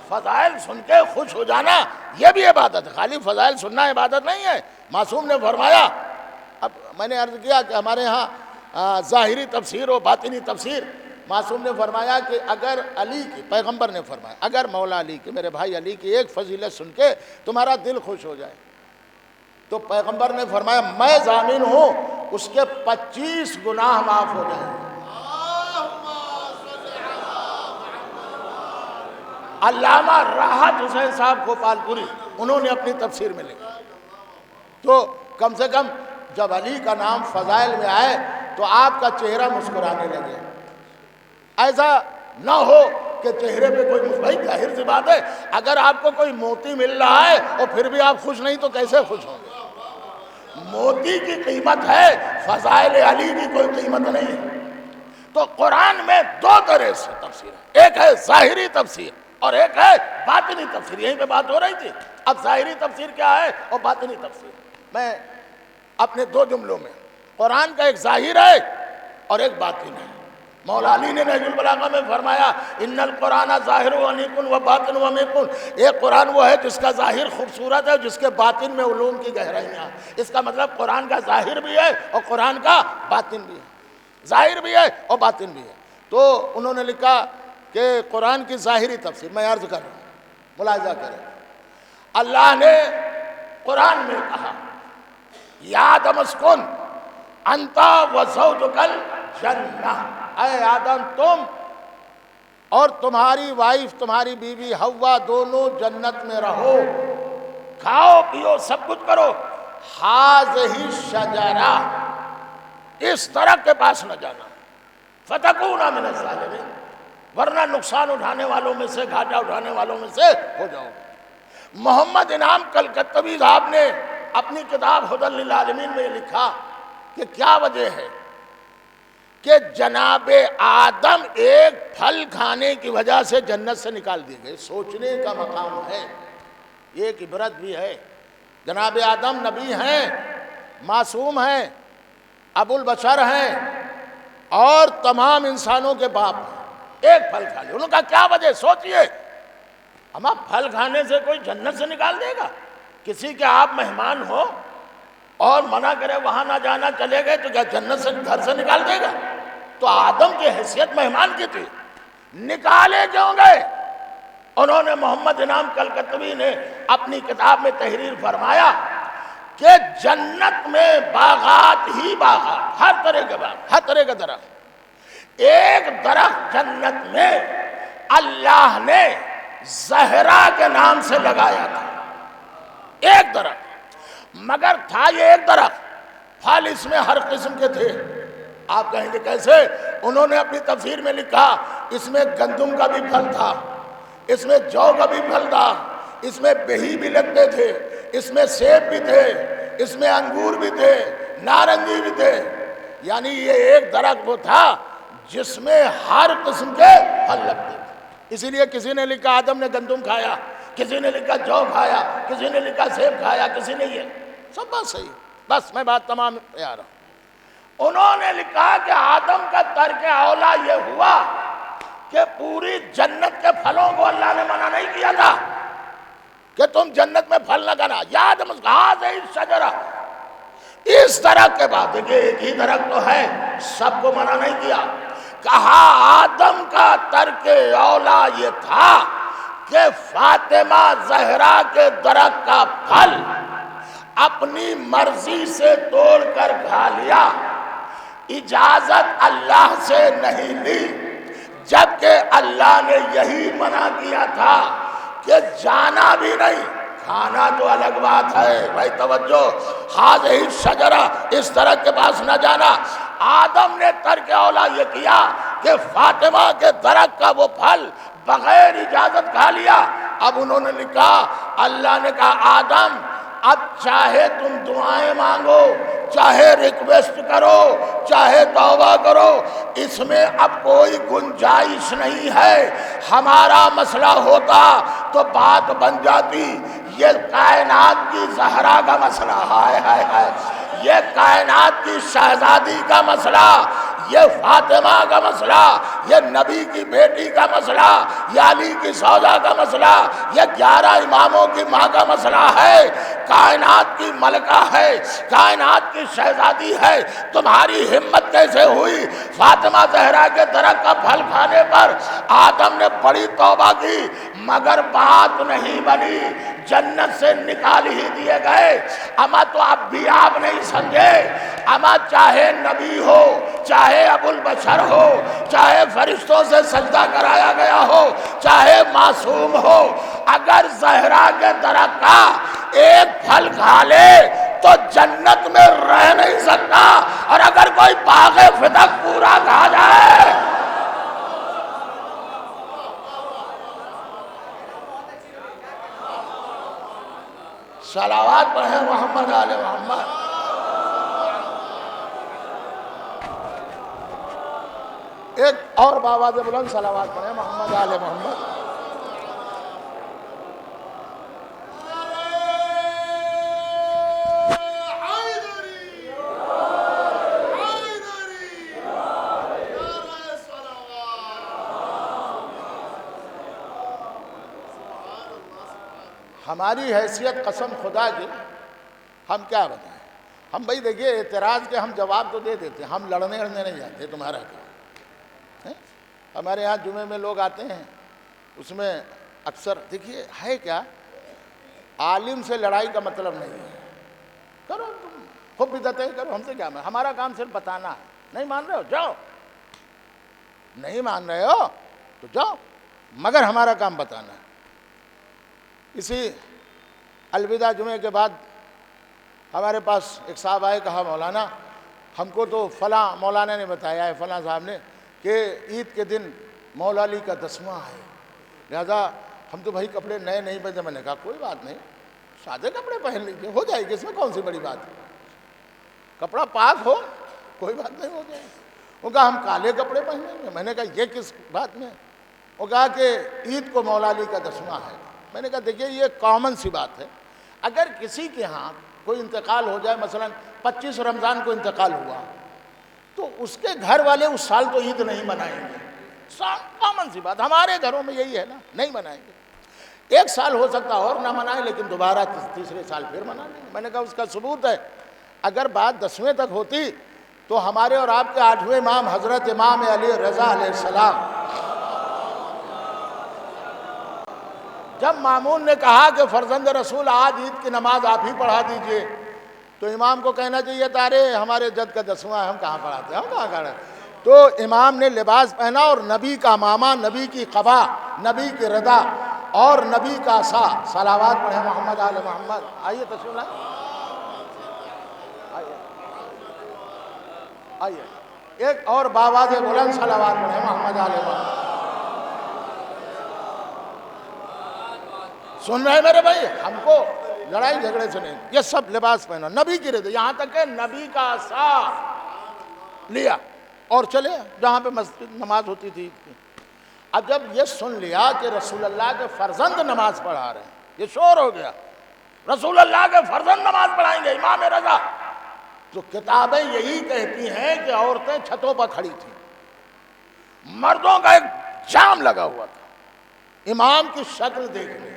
فضائل سن کے خوش ہو جانا یہ بھی عبادت ہے, خالی فضائل سننا عبادت نہیں ہے. معصوم نے فرمایا, اب میں نے عرض کیا کہ ہمارے ہاں ظاہری تفسیر و باطنی تفسیر. معصوم نے فرمایا کہ اگر علی کی, پیغمبر نے فرمایا اگر مولا علی کی, میرے بھائی علی کی ایک فضیلت سن کے تمہارا دل خوش ہو جائے تو پیغمبر نے فرمایا میں ضامن ہوں اس کے 25 گناہ معاف ہو جائیں. علامہ راحت حسین صاحب گوپال پوری انہوں نے اپنی تفسیر میں لکھا. تو کم سے کم جب علی کا نام فضائل میں آئے تو آپ کا چہرہ مسکرانے لگے. ایسا نہ ہو کہ چہرے پہ کوئی, بھائی ظاہر سی بات ہے اگر آپ کو کوئی موتی مل رہا ہے اور پھر بھی آپ خوش نہیں تو کیسے خوش ہوں گے. موتی کی قیمت ہے, فضائل علی کی کوئی قیمت نہیں ہے. تو قرآن میں دو طرح سے تفسیر ہے, ایک ہے ظاہری تفسیر اور ایک ہے باطنی تفسیر. یہیں پہ بات ہو رہی تھی. اب ظاہری تفسیر کیا ہے اور باطنی تفسیر, میں اپنے دو جملوں میں, قرآن کا ایک ظاہر ہے اور ایک باطن ہے. مولا علی نے نہج البلاغہ میں فرمایا ان القرآن ظاہر و انیق و باطن و عمیق. ایک قرآن وہ ہے جس کا ظاہر خوبصورت ہے, جس کے باطن میں علوم کی گہرائیاں. اس کا مطلب قرآن کا ظاہر بھی ہے اور قرآن کا باطن بھی ہے, ظاہر بھی ہے اور باطن بھی ہے. تو انہوں نے لکھا کہ قرآن کی ظاہری تفسیر میں عرض کر رہا ہوں, ملاحظہ کریں. اللہ نے قرآن میں کہا یا آدم اسکن انت و زوجک الجنہ, اے آدم تم اور تمہاری وائف, تمہاری بیوی حوا دونوں جنت میں رہو, کھاؤ پیو سب کچھ کرو. ہذہ الشجرہ, اس درخت کے پاس نہ جانا, فتکون من الظالمین, ورنہ نقصان اٹھانے والوں میں سے, گھاٹا اٹھانے والوں میں سے ہو جاؤ. محمد انعام کلکتوی صاحب نے اپنی کتاب ہدی للعالمین میں لکھا کہ کیا وجہ ہے کہ جناب آدم ایک پھل کھانے کی وجہ سے جنت سے نکال دیے گئے. سوچنے کا مقام ہے, ایک عبرت بھی ہے. جناب آدم نبی ہیں, معصوم ہیں, ابو البشر ہیں اور تمام انسانوں کے باپ ہیں. ایک پھل کھا لیا, انہوں نے کہا کیا وجہ, سوچئے. ہم پھل کھانے سے کوئی جنت سے نکال دے گا؟ کسی کے آپ مہمان ہو اور منع کرے وہاں نہ جانا, چلے گئے تو کیا جنت سے, گھر سے نکال دے گا؟ تو آدم کی حیثیت مہمان کی تھی, نکالے کیوں گئے؟ انہوں نے, محمد انعام کلکتوی نے اپنی کتاب میں تحریر فرمایا کہ جنت میں باغات ہی باغات, ہر طرح کے باغ, ہر طرح کا درخت. ایک درخت جنت میں اللہ نے زہرا کے نام سے لگایا تھا, ایک درخت. مگر تھا یہ ایک درخت, پھل اس میں ہر قسم کے تھے. آپ کہیں گے کیسے؟ انہوں نے اپنی تفسیر میں لکھا اس میں گندم کا بھی پھل تھا, اس میں جو کا بھی پھل تھا, اس میں بہی بھی لگتے تھے, اس میں سیب بھی تھے, اس میں انگور بھی تھے, نارنگی بھی تھے. یعنی یہ ایک درخت وہ تھا جس میں ہر قسم کے پھل لگتے تھے. اسی لیے کسی نے لکھا آدم نے گندم کھایا, کسی نے لکھا جو کھایا, کسی نے لکھا سیب کھایا, کسی نے یہ, سب بات صحیح. بس میں بات تمام پہ آ رہا ہوں. انہوں نے لکھا کہ آدم کا ترک اولا یہ ہوا کہ پوری جنت کے پھلوں کو اللہ نے منع نہیں کیا تھا کہ تم جنت میں پھل نہ کھانا. یا آدم ہذہ الشجرہ, اس درخت کے بعد دیکھیں ایک ہی درخت تو ہے, سب کو منع نہیں کیا. کہا آدم کا ترک اولا یہ تھا کہ فاطمہ زہرا کے درخت کا پھل اپنی مرضی سے توڑ کر کھا لیا, اجازت اللہ سے نہیں لی, جبکہ اللہ نے یہی منع کیا تھا کہ جانا بھی نہیں, کھانا تو الگ بات ہے. بھائی توجہ, ہذہ الشجرہ, اس درخت کے پاس نہ جانا. آدم نے ترک اولا یہ کیا کہ فاطمہ کے درخت کا وہ پھل بغیر اجازت کھا لیا۔ اب انہوں نے لکھا، اللہ نے کہا آدم اب چاہے تم دعائیں مانگو، چاہے ریکویسٹ کرو، چاہے توبہ کرو، اس میں اب کوئی گنجائش نہیں ہے۔ ہمارا مسئلہ ہوتا تو بات بن جاتی، یہ کائنات کی زہرا کا مسئلہ، ہائے ہائے ہائے، یہ کائنات کی شہزادی کا مسئلہ، یہ فاطمہ کا مسئلہ، یہ نبی کی بیٹی کا مسئلہ، یہ علی کی سودا کا مسئلہ، یہ 11 اماموں کی ماں کا مسئلہ ہے۔ کائنات کی ملکہ ہے، کائنات کی شہزادی ہے، تمہاری ہمت کیسے ہوئی؟ فاطمہ زہرا کے درخت کا پھل کھانے پر آدم نے بڑی توبہ کی، مگر بات نہیں بنی، جنت سے نکال ہی دیے گئے۔ اما تو اب بھی آپ نہیں سمجھے، اما چاہے نبی ہو، چاہے ابو البشر ہو، چاہے فرشتوں سے سجدہ کرایا گیا ہو، چاہے معصوم ہو، اگر زہرا کے درخت کا ایک پھل کھا لے تو جنت میں رہ نہیں سکتا، اور اگر کوئی باغ فتق پورا کھا جائے۔ صلوات پڑھیں محمد آل محمد۔ ایک اور بآواز بلند صلوات پڑھیں محمد آل محمد۔ ہماری حیثیت قسم خدا کی ہم کیا بتائیں؟ ہم بھائی دیکھیے اعتراض کے ہم جواب تو دے دیتے ہیں، ہم لڑنے نہیں جاتے، تمہارا کیا؟ ہمارے ہاں جمعے میں لوگ آتے ہیں، اس میں اکثر دیکھیے ہے کیا، عالم سے لڑائی کا مطلب نہیں ہے، کرو تم خوب بدعتیں کرو، ہم سے کیا، ہمارا کام صرف بتانا ہے۔ نہیں مان رہے ہو جاؤ، نہیں مان رہے ہو تو جاؤ، مگر ہمارا کام بتانا ہے۔ اسی الوداع جمعے کے بعد ہمارے پاس ایک صاحب آئے، کہا مولانا ہم کو تو فلاں مولانا نے بتایا ہے، فلاں صاحب نے، کہ عید کے دن مولا علی کا 10واں ہے، لہذا ہم تو بھائی کپڑے نئے نہیں پہنتے۔ میں نے کہا کوئی بات نہیں، سادے کپڑے پہن لیجیے، ہو جائے گی، اس میں کون سی بڑی بات ہے، کپڑا پاک ہو کوئی بات نہیں، ہو جائے گی۔ وہ کہا ہم کالے کپڑے پہنیں گے۔ میں نے کہا یہ کس بات میں؟ وہ کہا کہ عید کو مولا علی کا 10واں ہے۔ میں نے کہا دیکھیے یہ کامن سی بات ہے، اگر کسی کے ہاں کوئی انتقال ہو جائے، مثلا 25 رمضان کو انتقال ہوا، تو اس کے گھر والے اس سال تو عید نہیں منائیں گے، کامن سی بات، ہمارے گھروں میں یہی ہے نا، نہیں منائیں گے۔ ایک سال ہو سکتا اور نہ منائیں، لیکن دوبارہ تیسرے سال پھر منا لیں گے۔ میں نے کہا اس کا ثبوت ہے، اگر بات 10ویں تک ہوتی تو ہمارے اور آپ کے 8ویں امام حضرت امام علی رضا علیہ السلام، جب مامون نے کہا کہ فرزند رسول آج عید کی نماز آپ ہی پڑھا دیجئے، تو امام کو کہنا چاہیے تھا ارے ہمارے جد کا 10واں ہے، ہم کہاں پڑھاتے ہیں، ہم کہاں کریں۔ تو امام نے لباس پہنا اور نبی کا ماما، نبی کی قبا، نبی کی رضا اور نبی کا عصا، صلوات پڑھیں محمد آل محمد۔ آئیے تشریف لائیں، آئیے ایک اور بآواز بلند صلوات پڑھیں محمد آل محمد۔ سن رہے میرے بھائی، ہم کو لڑائی جھگڑے سے نہیں، یہ سب لباس پہنا، نبی کی رضا، یہاں تک کہ نبی کا عصا لیا اور چلے جہاں پہ مسجد نماز ہوتی تھی عید کی۔ اب جب یہ سن لیا کہ رسول اللہ کے فرزند نماز پڑھا رہے ہیں، یہ شور ہو گیا، رسول اللہ کے فرزند نماز پڑھائیں گے امام رضا، تو کتابیں یہی کہتی ہیں کہ عورتیں چھتوں پر کھڑی تھیں، مردوں کا ایک جام لگا ہوا تھا، امام کی شکل دیکھنے،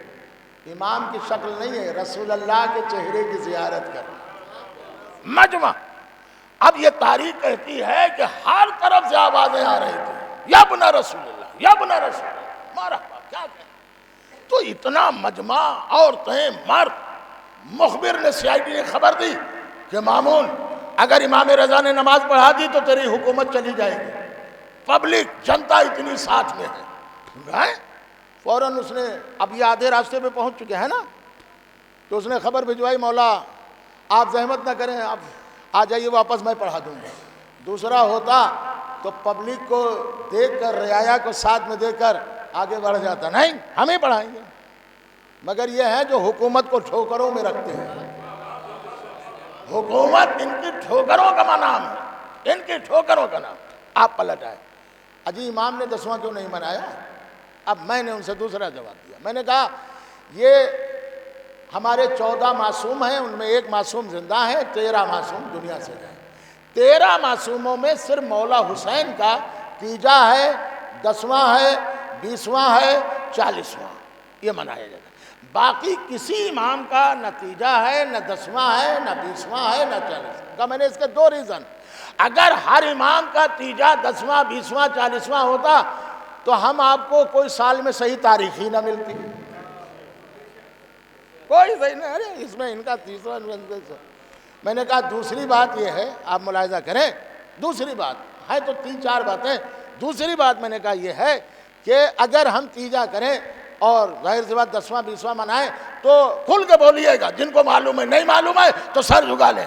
امام کی شکل نہیں ہے، رسول اللہ کے چہرے کی زیارت کرنا، مجمع۔ اب یہ تاریخ کہتی ہے کہ ہر طرف سے آوازیں آ رہی تھیں، یا ابن رسول اللہ، یا ابن رسول اللہ، مرحبا، کیا کہیں۔ تو اتنا مجمع، عورتیں، مرد، مخبر نے CID نے خبر دی کہ مامون اگر امام رضا نے نماز پڑھا دی تو تیری حکومت چلی جائے گی، پبلک جنتا اتنی ساتھ میں ہے۔ فوراً اس نے، اب یہ آدھے راستے پہ پہنچ چکے ہیں نا، تو اس نے خبر بھجوائی مولا آپ زحمت نہ کریں، آپ آ جائیے واپس، میں پڑھا دوں گا۔ دوسرا ہوتا تو پبلک کو دیکھ کر، رعایا کو ساتھ میں دے کر آگے بڑھ جاتا، نہیں ہم ہی پڑھائیں گے۔ مگر یہ ہے جو حکومت کو ٹھوکروں میں رکھتے ہیں، حکومت ان کی ٹھوکروں کا نام ہے، ان کی ٹھوکروں کا نام۔ آپ پلٹ آئے، اجی امام نے 10واں کیوں نہیں منایا؟ اب میں نے ان سے دوسرا جواب دیا، میں نے کہا یہ ہمارے 14 معصوم ہیں، ان میں ایک معصوم زندہ ہے، 13 معصوم دنیا سے گئے۔ 13 معصوموں میں صرف مولا حسین کا تیجا ہے، 10واں ہے، 20واں ہے، 40واں، یہ منایا جاتا ہے۔ باقی کسی امام کا نہ تیجا ہے، نہ 10واں ہے، نہ 20واں ہے، نہ 40واں کا۔ میں نے اس کے 2 ریزن، اگر ہر امام کا تیجا 10واں، 20واں، 40واں ہوتا تو ہم آپ کو کوئی سال میں صحیح تاریخ ہی نہ ملتی، کوئی صحیح نہیں، ارے اس میں ان کا تیسرا۔ میں نے کہا دوسری بات یہ ہے، آپ ملاحظہ کریں، دوسری بات ہے تو 3-4 باتیں، دوسری بات میں نے کہا یہ ہے کہ اگر ہم تیجا کریں اور ظاہر سی بات 10واں 20واں منائیں تو کھل کے بولیے گا، جن کو معلوم ہے، نہیں معلوم ہے تو سر جھکا لیں۔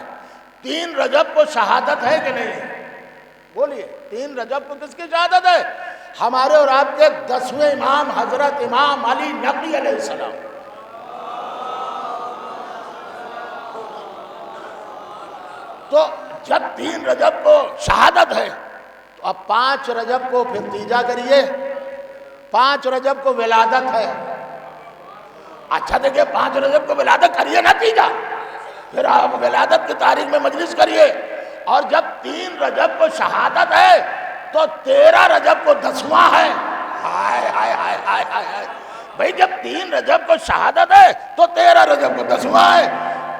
3 رجب کو شہادت ہے کہ نہیں ہے؟ بولیے 3 رجب کو کس کی شہادت ہے؟ ہمارے اور آپ کے 10ویں امام حضرت امام علی نقی علیہ السلام۔ تو جب 3 رجب کو شہادت ہے تو اب 5 رجب کو پھر تیجا کریے، 5 رجب کو ولادت ہے۔ اچھا دیکھیں 5 رجب کو ولادت کریے نا تیجا، پھر آپ ولادت کی تاریخ میں مجلس کریے، اور جب 3 رجب کو شہادت ہے تو 13 رجب کو 10واں ہے۔ ہائے ہائے ہائے ہائے ہائے بھئی، جب 3 رجب کو شہادت ہے تو 13 رجب کو 10واں ہے۔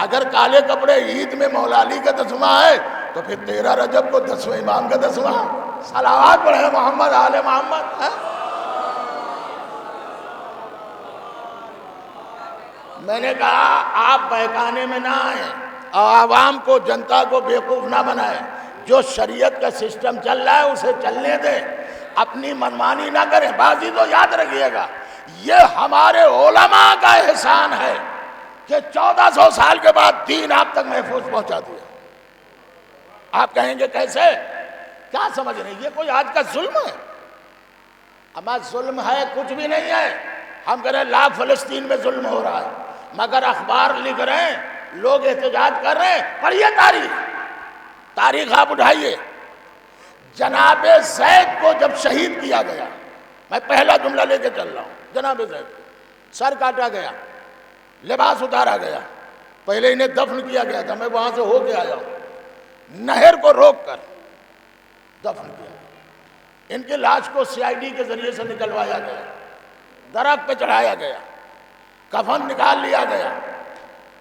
اگر کالے کپڑے عید میں مولا علی کا 10واں ہے تو پھر 13 رجب کو 10ویں امام کا 10واں۔ صلوات پڑھیں محمد آل محمد۔ میں نے کہا آپ بہکانے میں نہ آئیں، عوام کو، جنتا کو بیوقوف نہ بنائیں۔ جو شریعت کا سسٹم چل رہا ہے اسے چلنے دیں، اپنی منمانی نہ کریں۔ بازی تو یاد رکھیے گا، یہ ہمارے علماء کا احسان ہے کہ 1400 سال کے بعد دین آپ تک محفوظ پہنچا دیا۔ آپ کہیں گے کیسے؟ کیا سمجھ رہے ہیں؟ یہ کوئی آج کا ظلم ہے؟ ہمارا ظلم ہے کچھ بھی نہیں ہے۔ ہم کہہ رہے ہیں لا فلسطین میں ظلم ہو رہا ہے، مگر اخبار لکھ رہے ہیں، لوگ احتجاج کر رہے ہیں۔ پڑھیے تاریخ آپ اٹھائیے۔ جناب زید کو جب شہید کیا گیا، میں پہلا جملہ لے کے چل رہا ہوں، جناب زید کو سر کاٹا گیا، لباس اتارا گیا، پہلے انہیں دفن کیا گیا تھا، میں وہاں سے ہو کے آیا ہوں، نہر کو روک کر دفن کیا، ان کی لاش کو CID کے ذریعے سے نکلوایا گیا، درخت پہ چڑھایا گیا، کفن نکال لیا گیا،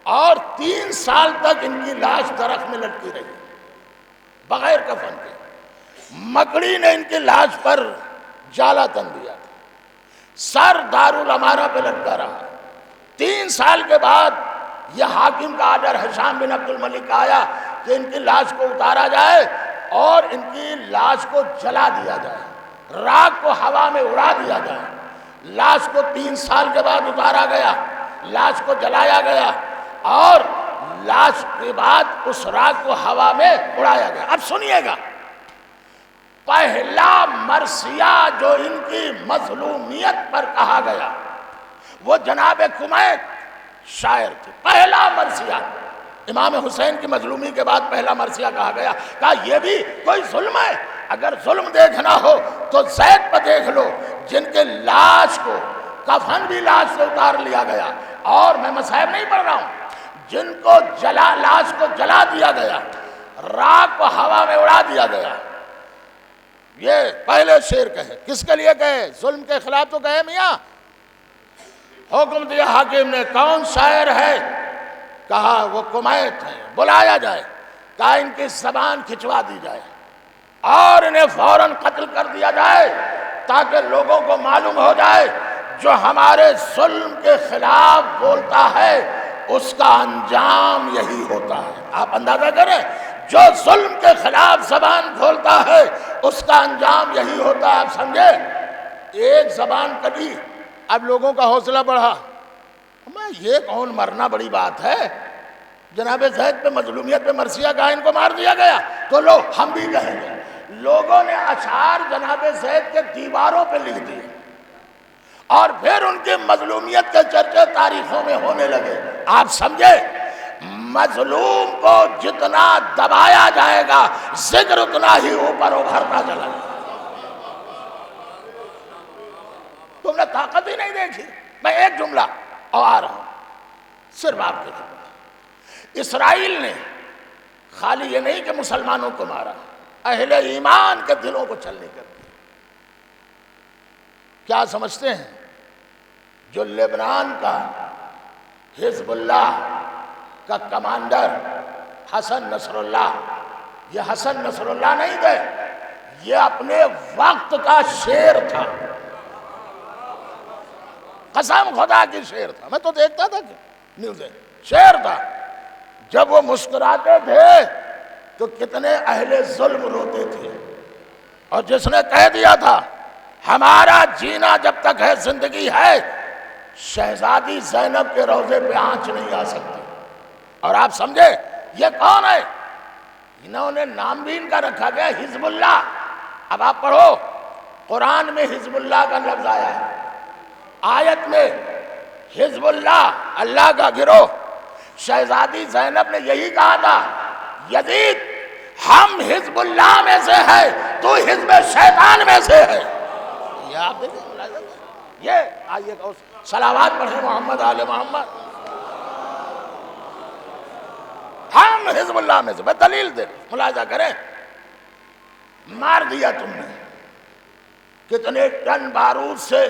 اور 3 سال تک ان کی لاش درخت میں لٹکی رہی بغیر کفن کے۔ مکڑی نے ان کی لاش پر جالا تن دیا تھا، سر دارالامارہ پہ لٹکا رہا۔ 3 سال کے بعد یہ حاکم کا آرڈر ہشام بن عبد الملک آیا کہ ان کی لاش کو اتارا جائے اور ان کی لاش کو جلا دیا جائے، راکھ کو ہوا میں اڑا دیا جائے۔ لاش کو 3 سال کے بعد اتارا گیا، لاش کو جلایا گیا، اور لاش کے بعد اس راکھ کو ہوا میں اڑایا گیا۔ اب سنیے گا، پہلا مرثیہ جو ان کی مظلومیت پر کہا گیا وہ جناب کمیت شاعر تھے۔ پہلا مرثیہ امام حسین کی مظلومی کے بعد پہلا مرثیہ کہا گیا۔ کہا یہ بھی کوئی ظلم ہے؟ اگر ظلم دیکھنا ہو تو زید پہ دیکھ لو، جن کے لاش کو کفن بھی لاش سے اتار لیا گیا، اور میں مصائب نہیں پڑھ رہا ہوں، جن کو لاش کو جلا دیا گیا، راکھ کو ہوا میں اڑا دیا گیا۔ یہ پہلے شعر کہے، کس کے لیے کہے؟ ظلم کے خلاف تو کہے میاں۔ حکم دیا حاکم نے، کون شاعر ہے؟ کہا وہ کمیت ہے، بلایا جائے۔ کہا ان کی زبان کھچوا دی جائے اور انہیں فوراً قتل کر دیا جائے، تاکہ لوگوں کو معلوم ہو جائے جو ہمارے ظلم کے خلاف بولتا ہے اس کا انجام یہی ہوتا ہے۔ آپ اندازہ کریں، جو ظلم کے خلاف زبان کھولتا ہے اس کا انجام یہی ہوتا ہے۔ آپ سمجھے؟ ایک زبان کبھی، اب لوگوں کا حوصلہ بڑھا، میں یہ کون، مرنا بڑی بات ہے، جناب زید پہ مظلومیت پہ مرثیہ کہا، ان کو مار دیا گیا، تو لو ہم بھی کہیں گے۔ لوگوں نے اشعار جناب زید کے دیواروں پہ لکھ دیے، اور پھر ان کی مظلومیت کے چرچے تاریخوں میں ہونے لگے۔ آپ سمجھے، مظلوم کو جتنا دبایا جائے گا ذکر اتنا ہی اوپر ابھرتا چلا جائے۔ تم نے طاقت ہی نہیں دیکھی۔ میں ایک جملہ اور آ رہا ہوں صرف آپ کے خدمت۔ اسرائیل نے خالی یہ نہیں کہ مسلمانوں کو مارا، اہل ایمان کے دلوں کو چھلنی کر دی۔ کیا سمجھتے ہیں جو لبنان کا حزب اللہ کا کمانڈر حسن نصر اللہ، یہ حسن نصر اللہ نہیں تھے، یہ اپنے وقت کا شیر تھا، قسم خدا کی شیر تھا۔ میں تو دیکھتا تھا کہ نیوزیں، شیر تھا۔ جب وہ مسکراتے تھے تو کتنے اہل ظلم روتے تھے، اور جس نے کہہ دیا تھا ہمارا جینا جب تک ہے زندگی ہے، شہزادی زینب کے روضے پہ آنچ نہیں آ سکتی۔ اور آپ سمجھے یہ کون ہے؟ انہوں نے نام بھی ان کا رکھا گیا حزب اللہ۔ اب آپ پڑھو، قرآن میں حزب اللہ کا لفظ آیا ہے، آیت میں حزب اللہ، اللہ کا گروہ۔ شہزادی زینب نے یہی کہا تھا یزید ہم حزب اللہ میں سے ہے، تو حزب شیطان میں سے ہے۔ یہ آپ دیکھیں، یہ آئیے صلوات پڑھیں محمد آل محمد۔ ہم حزب اللہ میں سے، میں دلیل دے ملاحظہ کریں۔ مار دیا تم نے، کتنے ٹن بارود سے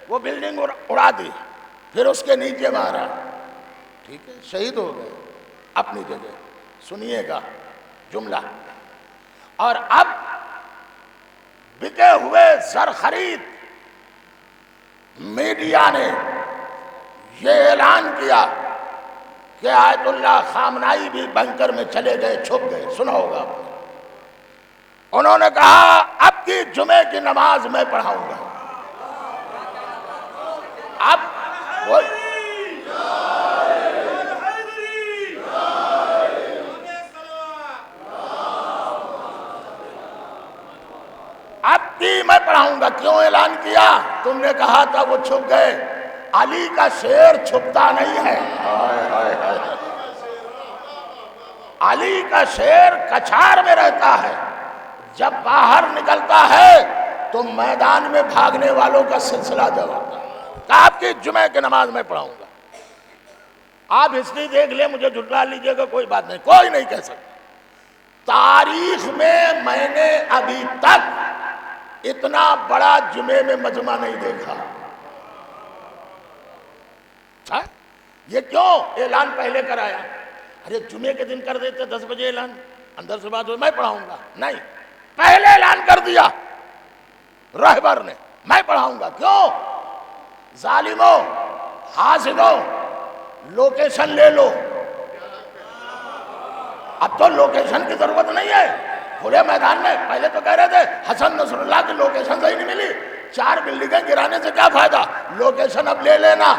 وہ بلڈنگ اڑا دی، پھر اس کے نیچے مارا، ٹھیک ہے، شہید ہو گئے اپنی جگہ۔ سنیے گا جملہ، اور اب بکے ہوئے زر خرید میڈیا نے یہ اعلان کیا کہ آیت اللہ خامنائی بھی بنکر میں چلے گئے، چھپ گئے، سنا ہوگا۔ انہوں نے کہا اب کی جمعے کی نماز میں پڑھاؤں گا۔ اب کی میں پڑھاؤں گا۔ کیوں اعلان کیا؟ تم نے کہا تھا وہ چھپ گئے۔ علی کا شیر چھپتا نہیں ہے، علی کا شیر کچھار میں رہتا ہے، جب باہر نکلتا ہے تو میدان میں بھاگنے والوں کا سلسلہ جواب۔ آپ کی جمعہ کی نماز میں پڑھاؤں گا۔ آپ ہسٹری دیکھ لیں، مجھے جھٹلا لیجئے گا، کوئی بات نہیں، کوئی نہیں کہہ سکتا۔ تاریخ میں نے ابھی تک اتنا بڑا جمعے میں مجمع نہیں دیکھا۔ یہ کیوں اعلان پہلے کرایا؟ ارے جمعے کے دن کر دیتے 10 بجے اعلان، اندر سے بات ہو میں پڑھاؤں گا، نہیں، پہلے اعلان کر دیا رہبر نے، میں پڑھاؤں گا۔ کیوں؟ ظالموں، حاسدوں، لوکیشن لے لو۔ اب تو لوکیشن کی ضرورت نہیں ہے، کھلے میدان میں۔ پہلے تو کہہ رہے تھے حسن نصر اللہ کی لوکیشن صحیح نہیں ملی، 4 بلڈنگیں گرانے سے کیا فائدہ، لوکیشن اب لے لینا۔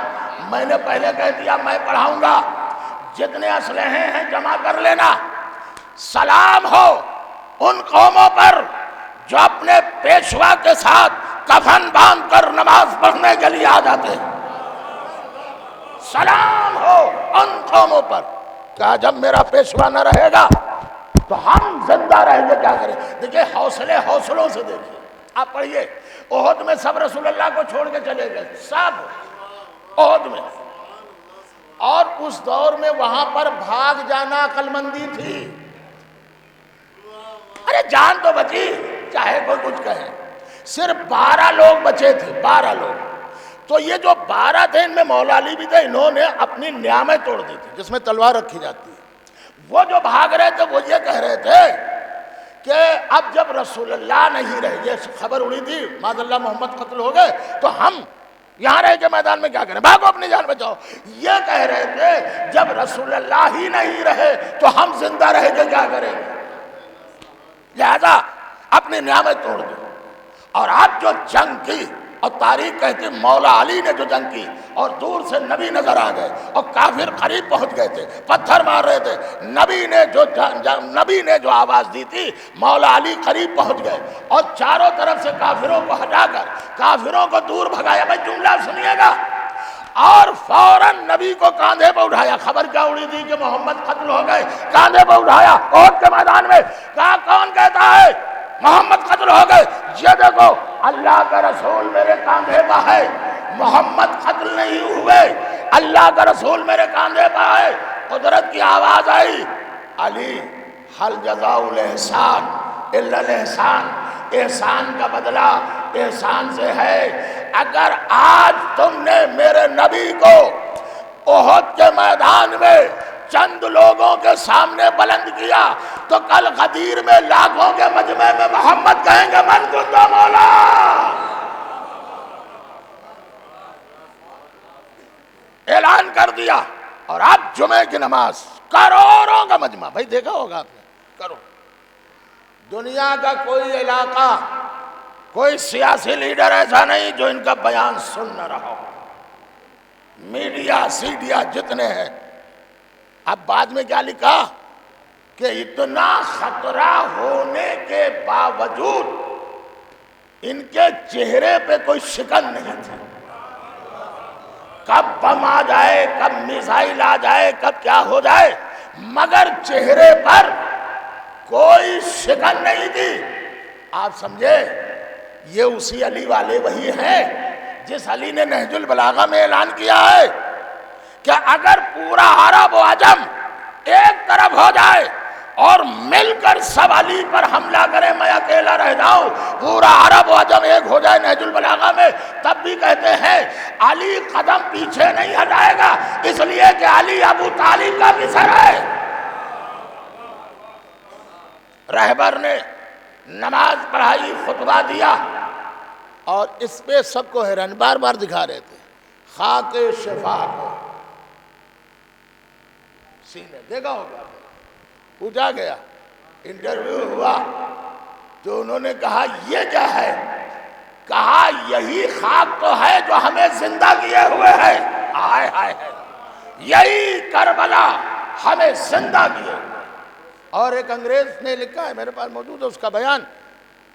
میں نے پہلے کہہ دیا میں پڑھاؤں گا، جتنے اسلحے ہیں جمع کر لینا۔ سلام ہو ان قوموں پر جو اپنے پیشوا کے ساتھ کفن باندھ کر نماز پڑھنے کے لیے آ جاتے ہیں۔ سلام ہو ان قوموں پر۔ کہا جب میرا پیشوا نہ رہے گا تو ہم زندہ رہیں گے، کیا کریں؟ دیکھیں حوصلوں سے دیکھیں۔ آپ پڑھیے، احد میں سب رسول اللہ کو چھوڑ کے چلے گئے، سب احد میں۔ اور اس دور میں وہاں پر بھاگ جانا عقل مندی تھی۔ ارے جان تو بچی، چاہے کوئی کچھ کہے۔ صرف 12 لوگ بچے تھے، 12 لوگ۔ تو یہ جو 12 تھے، ان میں مولا علی بھی تھے، انہوں نے اپنی نیامیں توڑ دی تھی جس میں تلوار رکھی جاتی ہے۔ وہ جو بھاگ رہے تھے وہ یہ کہہ رہے تھے کہ اب جب رسول اللہ نہیں رہے، یہ خبر اڑی تھی معاذ اللہ محمد قتل ہو گئے، تو ہم یہاں رہ کے میدان میں کیا کریں، بھاگو اپنی جان بچاؤ۔ یہ کہہ رہے تھے جب رسول اللہ ہی نہیں رہے تو ہم زندہ رہ کے کیا کریں، لہذا اپنی نیامیں توڑ دو۔ اور اب جو جنگ کی اور تاریخ کہتے مولا علی نے جو جنگ کی اور دور سے نبی نظر آ گئے اور کافر قریب پہنچ گئے تھے، پتھر مار رہے تھے، نبی نے جو آواز دی تھی مولا علی قریب پہنچ گئے اور چاروں طرف سے کافروں کو ہٹا کر کافروں کو دور بھگایا۔ بھائی جملہ سنیے گا، اور فوراً نبی کو کاندھے پہ اٹھایا۔ خبر کیا اڑی تھی کہ محمد قتل ہو گئے، کاندھے پہ اٹھایا احد کے میدان میں، کہا کون کہتا ہے محمد قتل ہو گئے؟ یہ دیکھو اللہ کا رسول میرے کاندھے پہ ہے، محمد قتل نہیں ہوئے، اللہ کا رسول میرے کاندھے پہ ہے۔ قدرت کی آواز آئی، علی حل جزاء الاحسان الا الاحسان، احسان کا بدلہ احسان سے ہے۔ اگر آج تم نے میرے نبی کو احد کے میدان میں چند لوگوں کے سامنے بلند کیا تو کل غدیر میں لاکھوں کے مجمع میں محمد کہیں گے من کنت مولا۔ اعلان کر دیا، اور اب جمعے کی نماز کروڑوں کا مجمع، بھائی دیکھا ہوگا آپ نے، کرو دنیا کا کوئی علاقہ، کوئی سیاسی لیڈر ایسا نہیں جو ان کا بیان سن نہ رہا ہو، میڈیا سیڈیا جتنے ہیں۔ اب بعد میں کیا لکھا کہ اتنا خطرہ ہونے کے باوجود ان کے چہرے پہ کوئی شکن نہیں تھی، کب بم آ جائے، کب میزائل آ جائے، کب کیا ہو جائے، مگر چہرے پر کوئی شکن نہیں تھی۔ آپ سمجھے یہ اسی علی والے وہی ہیں جس علی نے نہج البلاغہ میں اعلان کیا ہے کہ اگر پورا عرب و عجم ایک طرف ہو جائے اور مل کر سب علی پر حملہ کرے، میں اکیلا رہ جاؤں، پورا عرب و عجم ایک ہو جائے نہج البلاغہ میں، تب بھی کہتے ہیں علی قدم پیچھے نہیں ہٹائے گا، اس لیے کہ علی ابو طالب کا پسر ہے۔ رہبر نے نماز پڑھائی، خطبہ دیا، اور اس پہ سب کو حیران بار بار دکھا رہے تھے خاک شفا کو سینے، دیکھا ہوگا، پوچھا گیا، انٹرویو ہوا تو انہوں نے کہا یہ کیا ہے؟ کہا یہی خاک تو ہے جو ہمیں زندہ کیے ہوئے ہے، آئے ہائے ہے، یہی کربلا ہمیں زندہ کیے ہوئے۔ اور ایک انگریز نے لکھا ہے، میرے پاس موجود ہے اس کا بیان،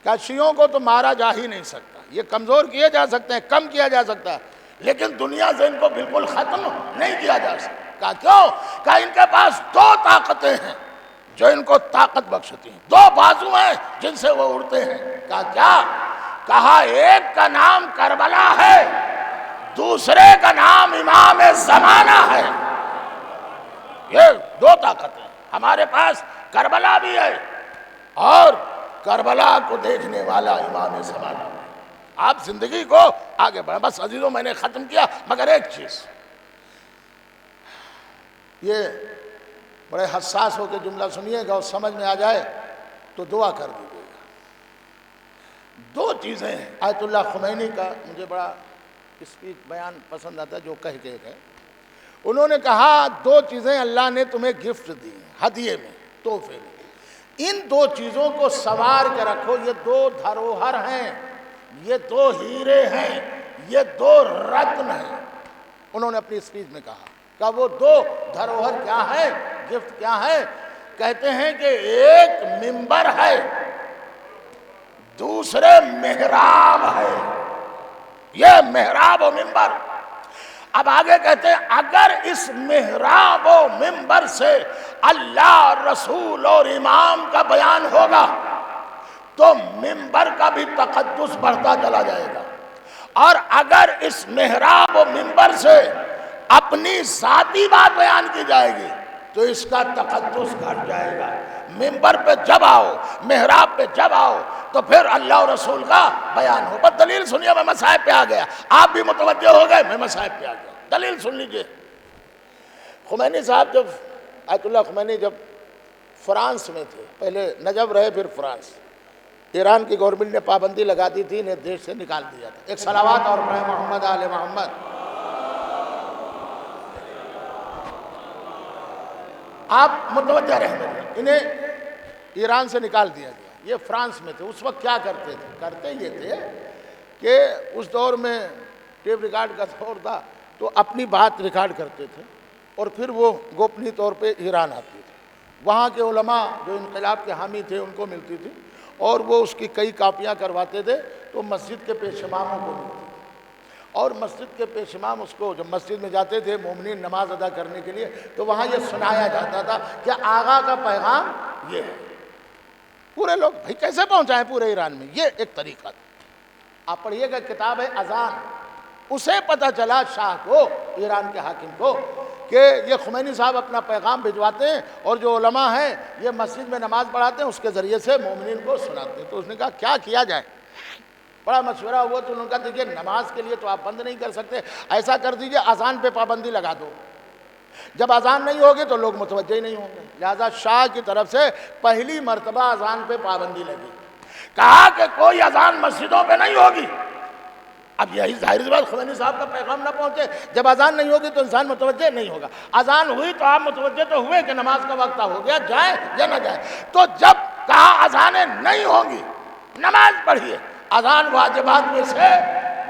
کہ شیعوں کو تو مارا جا ہی نہیں سکتا، یہ کمزور کیے جا سکتے ہیں، کم کیا جا سکتا ہے، لیکن دنیا سے ان کو بالکل ختم نہیں کیا جا سکتا۔ کہا کیوں؟ کہا ان کے پاس دو طاقتیں ہیں جو ان کو طاقت بخشتی ہیں، دو بازو ہیں جن سے وہ اڑتے ہیں۔ کہا کیا؟ کہا ایک کا نام کربلا ہے، دوسرے کا نام امام زمانہ ہے۔ یہ دو طاقتیں ہمارے پاس، کربلا بھی ہے اور کربلا کو دیکھنے والا امام زمانہ ہے۔ آپ زندگی کو آگے بڑھیں۔ بس عزیزوں میں نے ختم کیا، مگر ایک چیز، یہ بڑے حساس ہو کے جملہ سنیے گا اور سمجھ میں آ جائے تو دعا کر دیجیے گا۔ دو چیزیں ہیں، آیت اللہ خمینی کا مجھے بڑا اسپیچ بیان پسند آتا ہے جو کہہ کے گئے، انہوں نے کہا دو چیزیں اللہ نے تمہیں گفٹ دی ہدیے میں، تحفے میں، ان دو چیزوں کو سنوار کے رکھو، یہ دو دھروہر ہیں، یہ دو ہیرے ہیں، یہ دو رتن ہیں۔ انہوں نے اپنی اسپیچ میں کہا کہ وہ دو دھروہر کیا ہے، گفٹ کیا ہے؟ کہتے ہیں کہ ایک منبر ہے، دوسرے محراب ہے، یہ محراب و منبر۔ اب آگے کہتے ہیں اگر اس محراب و منبر سے اللہ، رسول اور امام کا بیان ہوگا تو منبر کا بھی تقدس بڑھتا چلا جائے گا، اور اگر اس محراب و منبر سے اپنی ذاتی بات بیان کی جائے گی تو اس کا تقدس گھٹ جائے گا۔ منبر پہ جب آؤ، محراب پہ جب آؤ تو پھر اللہ اور رسول کا بیان ہو۔ بس دلیل سنیے، میں مصائب پہ آ گیا، آپ بھی متوجہ ہو گئے، میں مصائب پہ آ گیا۔ دلیل سن لیجئے، خمینی صاحب جب آیت اللہ خمینی جب فرانس میں تھے، پہلے نجف رہے پھر فرانس، ایران کی گورنمنٹ نے پابندی لگا دی تھی، انہیں دیش سے نکال دیا تھا۔ ایک صلوات اور پڑھیں محمد آل محمد۔ آپ متوجہ رہنے دیں، انہیں ایران سے نکال دیا گیا، یہ فرانس میں تھے۔ اس وقت کیا کرتے تھے؟ کرتے یہ تھے کہ اس دور میں ٹیپ ریکارڈ کا دور تھا تو اپنی بات ریکارڈ کرتے تھے اور پھر وہ گوپنی طور پہ ایران آتی تھی. وہاں کے علماء جو انقلاب کے حامی تھے ان کو ملتی تھی اور وہ اس کی کئی کاپیاں کرواتے تھے تو مسجد کے پیش اماموں کو ملتی تھی. اور مسجد کے پیش امام اس کو جب مسجد میں جاتے تھے مومنین نماز ادا کرنے کے لیے تو وہاں یہ سنایا جاتا تھا کہ آقا کا پیغام یہ ہے. پورے لوگ بھائی کیسے پہنچائیں پورے ایران میں؟ یہ ایک طریقہ تھا. آپ پڑھیے گا کتاب ہے اذان، اسے پتہ چلا شاہ کو، ایران کے حاکم کو، کہ یہ خمینی صاحب اپنا پیغام بھجواتے ہیں اور جو علماء ہیں یہ مسجد میں نماز پڑھاتے ہیں اس کے ذریعے سے مومنین کو سناتے ہیں. تو اس نے کہا کیا کیا جائے؟ بڑا مشورہ ہوا تو انہوں نے کہا دیکھیے نماز کے لیے تو آپ بند نہیں کر سکتے، ایسا کر دیجئے اذان پہ پابندی لگا دو. جب اذان نہیں ہوگی تو لوگ متوجہ ہی نہیں ہوں گے. لہذا شاہ کی طرف سے پہلی مرتبہ اذان پہ پابندی لگی. کہا کہ کوئی اذان مسجدوں پہ نہیں ہوگی. اب یہی ظاہر سی بات خمینی صاحب کا پیغام نہ پہنچے، جب اذان نہیں ہوگی تو انسان متوجہ نہیں ہوگا. اذان ہوئی تو آپ متوجہ تو ہوئے کہ نماز کا وقت ہو گیا، جائیں یا نہ جائیں. تو جب کہا اذانیں نہیں ہوں گی نماز پڑھیے. اذان واجبات میں سے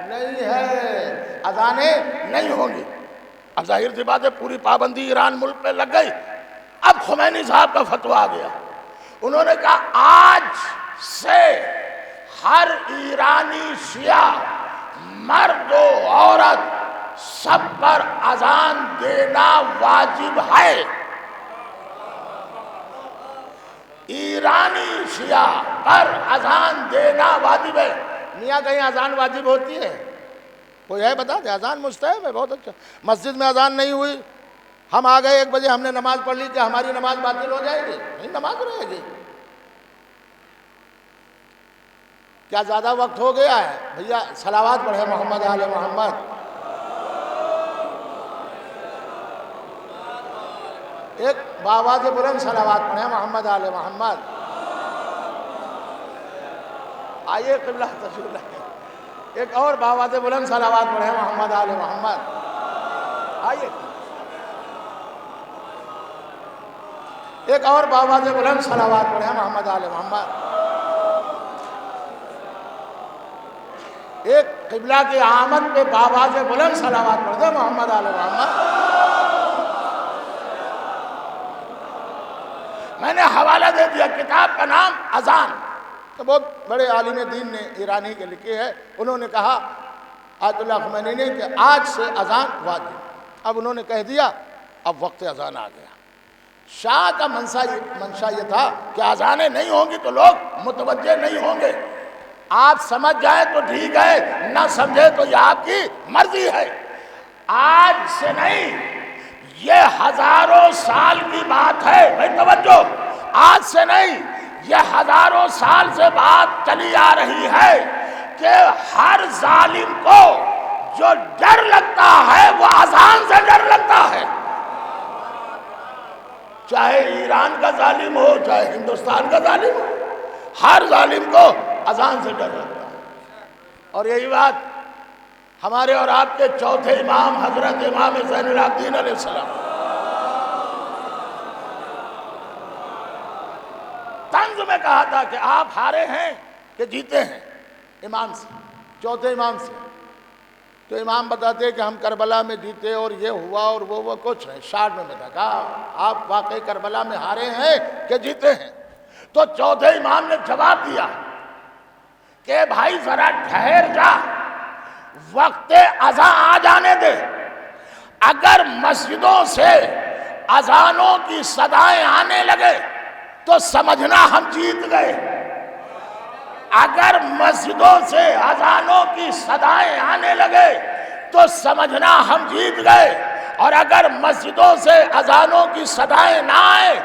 نہیں ہے، اذانیں نہیں ہوں گی. اب ظاہر سی بات ہے پوری پابندی ایران ملک پہ لگ گئی. اب خمینی صاحب کا فتویٰ آ گیا. انہوں نے کہا آج سے ہر ایرانی شیعہ مرد و عورت سب پر اذان دینا واجب ہے. ایرانی شیعہ پر اذان دینا واجب ہے. میاں کہیں اذان واجب ہوتی ہے؟ کوئی ہے بتا دے؟ اذان مستحب ہے. بہت اچھا. مسجد میں اذان نہیں ہوئی، ہم آ گئے 1 بجے ہم نے نماز پڑھ لی، کہ ہماری نماز باطل ہو جائے گی؟ نہیں، نماز رہے گی. کیا زیادہ وقت ہو گیا ہے؟ بھیا صلوات پڑھے محمد آل محمد. ایک بآواز بلند صلوات پڑھے محمد آل محمد. آئیے قبلہ تشریف لائیں. ایک اور بآواز بلند صلوات پڑھے محمد آل محمد. آئیے. ایک اور بآواز بلند صلوات پڑھے محمد آل محمد. ایک قبلہ کی آمد پہ بآواز بلند صلوات پڑھ دے محمد آل محمد. میں نے حوالہ دے دیا، کتاب کا نام اذان، تو بہت بڑے عالم دین نے ایرانی کے لکھے ہے. انہوں نے کہا آیت اللہ خمینی نے کہ آج سے اذان واجب. اب انہوں نے کہہ دیا اب وقت اذان آ گیا. شاہ کا منشا یہ تھا کہ اذانیں نہیں ہوں گی تو لوگ متوجہ نہیں ہوں گے. آپ سمجھ جائیں تو ٹھیک ہے، نہ سمجھے تو یہ آپ کی مرضی ہے. آج سے نہیں، یہ ہزاروں سال کی بات ہے. بھائی توجہ، آج سے نہیں، یہ ہزاروں سال سے بات چلی آ رہی ہے کہ ہر ظالم کو جو ڈر لگتا ہے وہ اذان سے ڈر لگتا ہے. چاہے ایران کا ظالم ہو، چاہے ہندوستان کا ظالم ہو، ہر ظالم کو اذان سے ڈر لگتا ہے. اور یہی بات ہمارے اور آپ کے چوتھے امام حضرت امام زین العابدین علیہ السلام طنز میں کہا تھا کہ آپ ہارے ہیں کہ جیتے ہیں امام سے، چوتھے امام سے. تو امام بتاتے کہ ہم کربلا میں جیتے اور یہ ہوا اور وہ کچھ نہیں. شارٹ میں بتا کہا آپ واقعی کربلا میں ہارے ہیں کہ جیتے ہیں؟ تو چوتھے امام نے جواب دیا کہ بھائی ذرا ٹھہر جا، وقت اذان آ جانے دے. اگر مسجدوں سے اذانوں کی صدائیں آنے لگے تو سمجھنا ہم جیت گئے. اگر مسجدوں سے اذانوں کی صدائیں آنے لگے تو سمجھنا ہم جیت گئے، اور اگر مسجدوں سے اذانوں کی صدائیں نہ آئے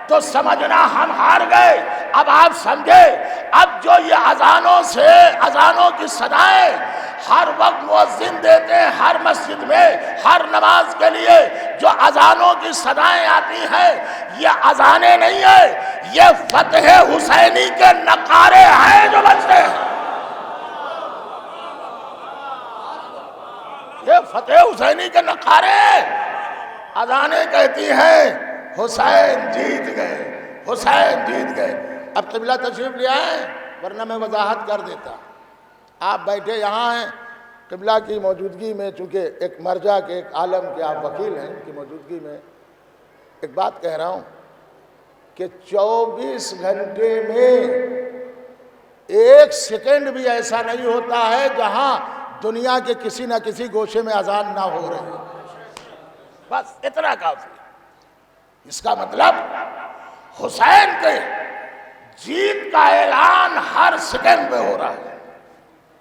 تو سمجھنا ہم ہار گئے. اب آپ سمجھے، اب جو یہ اذانوں کی صدائیں ہر وقت مؤذن دیتے ہیں ہر مسجد میں ہر نماز کے لیے، جو اذانوں کی صدائیں آتی ہیں یہ اذانیں نہیں ہیں، یہ فتح حسینی کے نعرے ہیں جو بجتے ہیں. یہ فتح حسینی کے نعرے ہیں. اذانیں کہتی ہیں حسین جیت گئے، حسین جیت گئے. اب قبلہ تشریف لے آئے ورنہ میں وضاحت کر دیتا. آپ بیٹھے یہاں ہیں قبلہ کی موجودگی میں، چونکہ ایک مرجع کے ایک عالم کے آپ وکیل ہیں، ان کی موجودگی میں ایک بات کہہ رہا ہوں کہ 24 گھنٹے میں ایک سیکنڈ بھی ایسا نہیں ہوتا ہے جہاں دنیا کے کسی نہ کسی گوشے میں اذان نہ ہو رہی ہے، بس اتنا کافی ہے۔ اس کا مطلب حسین کے جیت کا اعلان ہر سیکنڈ پہ ہو رہا ہے،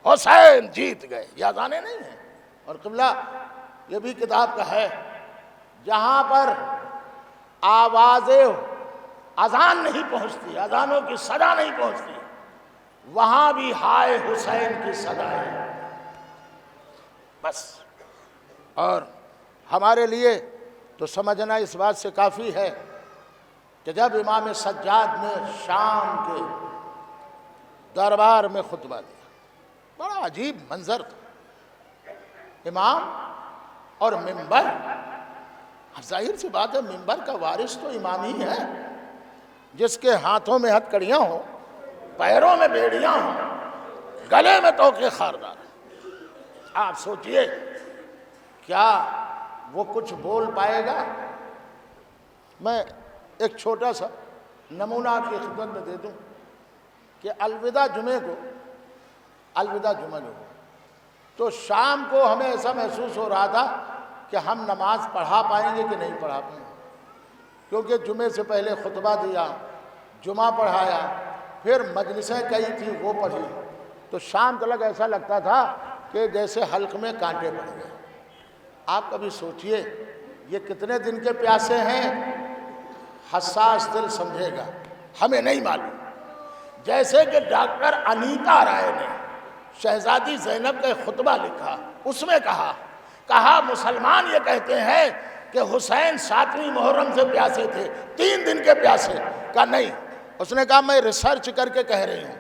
حسین جیت گئے، یہ اذانیں نہیں ہیں۔ اور قبلہ یہ بھی کتاب کا ہے، جہاں پر آوازیں اذان نہیں پہنچتی، اذانوں کی صدا نہیں پہنچتی، وہاں بھی ہائے حسین کی صدا ہے، بس۔ اور ہمارے لیے تو سمجھنا اس بات سے کافی ہے کہ جب امام سجاد نے شام کے دربار میں خطبہ دیا، بڑا عجیب منظر تھا، امام اور منبر۔ ظاہر سی بات ہے، منبر کا وارث تو امام ہی ہے، جس کے ہاتھوں میں ہتکڑیاں ہوں، پیروں میں بیڑیاں ہوں، گلے میں توقے خاردار ہیں۔ آپ سوچئے کیا وہ کچھ بول پائے گا؟ میں ایک چھوٹا سا نمونہ آپ کی خدمت میں دے دوں کہ الوداع جمعے کو، الوداع جمعہ جو تو شام کو ہمیں ایسا محسوس ہو رہا تھا کہ ہم نماز پڑھا پائیں گے کہ نہیں پڑھا پائیں گے، کیونکہ جمعے سے پہلے خطبہ دیا، جمعہ پڑھایا، پھر مجلسیں کئی تھی وہ پڑھی، تو شام تلک ایسا لگتا تھا کہ جیسے حلق میں کانٹے پڑ گئے۔ آپ کبھی سوچئے یہ کتنے دن کے پیاسے ہیں؟ حساس دل سمجھے گا، ہمیں نہیں معلوم۔ جیسے کہ ڈاکٹر انیتا رائے نے شہزادی زینب کا خطبہ لکھا، اس میں کہا مسلمان یہ کہتے ہیں کہ حسین 7ویں محرم سے پیاسے تھے، 3 دن کے پیاسے، کہا نہیں۔ اس نے کہا میں ریسرچ کر کے کہہ رہی ہوں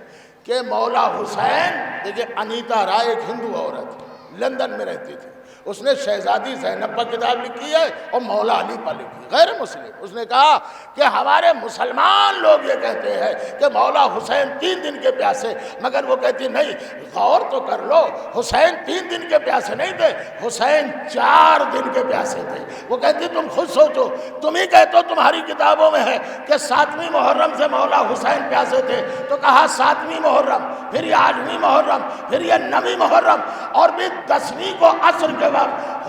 کہ مولا حسین، دیکھیں انیتا رائے ایک ہندو عورت لندن میں رہتی تھی، اس نے شہزادی زینب پر کتاب لکھی ہے اور مولا علی پر لکھی ہے، غیر مسلم۔ اس نے کہا کہ ہمارے مسلمان لوگ یہ کہتے ہیں کہ مولا حسین 3 دن کے پیاسے، مگر وہ کہتی نہیں، غور تو کر لو، حسین 3 دن کے پیاسے نہیں تھے، حسین 4 دن کے پیاسے تھے۔ وہ کہتی تم خود سوچو، تم ہی کہتے ہو تمہاری کتابوں میں ہے کہ 7ویں محرم سے مولا حسین پیاسے تھے، تو کہا 7ویں محرم، پھر یہ 8ویں محرم، پھر یہ 9ویں محرم، اور بھی 10ویں کو عصر کے وقت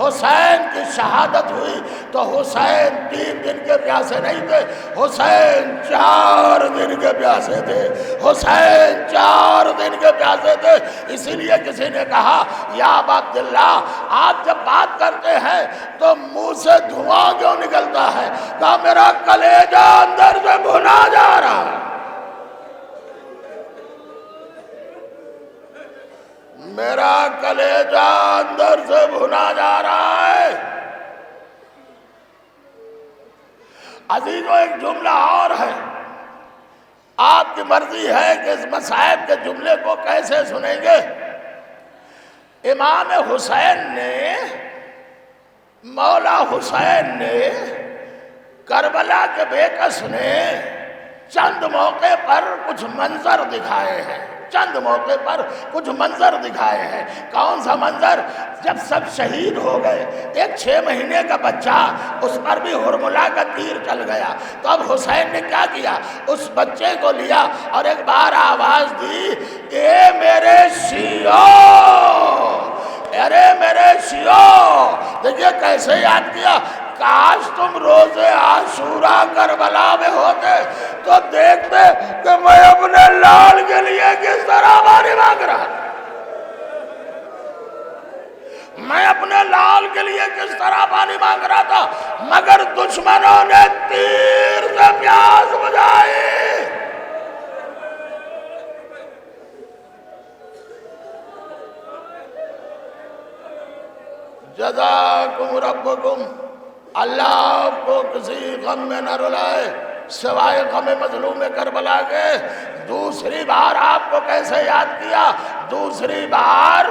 حسین کی شہادت ہوئی، تو حسین 3 دن کے پیاسے نہیں تھے، حسین 4 دن کے پیاسے تھے، حسین 4 دن کے پیاسے تھے۔ اسی لیے کسی نے کہا یا ابا عبداللہ، آپ جب بات کرتے ہیں تو منہ سے دھواں کیوں نکلتا ہے؟ کہا میرا کلیجہ اندر سے بھنا جا رہا ہے، میرا کلیجہ اندر سے بھنا جا رہا ہے۔ عزیزو ایک جملہ اور ہے، آپ کی مرضی ہے کہ اس مصائب کے جملے کو کیسے سنیں گے۔ امام حسین نے، مولا حسین نے، کربلا کے بیکس نے چند موقع پر کچھ منظر دکھائے ہیں، چند موقع پر کچھ منظر دکھائے ہیں۔ کون سا منظر؟ جب سب شہید ہو گئے، ایک 6 مہینے کا بچہ، اس پر بھی ہرملا کا تیر چل گیا، تو اب حسین نے کیا کیا؟ اس بچے کو لیا اور ایک بار آواز دی، اے میرے شیعو، ارے میرے شیعو۔ دیکھیے کیسے یاد کیا، کاش تم روز عاشوراء کربلا میں ہوتے تو دیکھتے کہ میں اپنے لال کے لیے کس طرح پانی مانگ رہا، میں اپنے لال کے لیے کس طرح پانی مانگ رہا تھا، مگر دشمنوں نے تیر سے پیاس بجھائی۔ جزاکم ربکم، اللہ آپ کو کسی غم میں نہ رلائے سوائے غم مظلوم کربلا کے۔ دوسری بار آپ کو کیسے یاد کیا؟ دوسری بار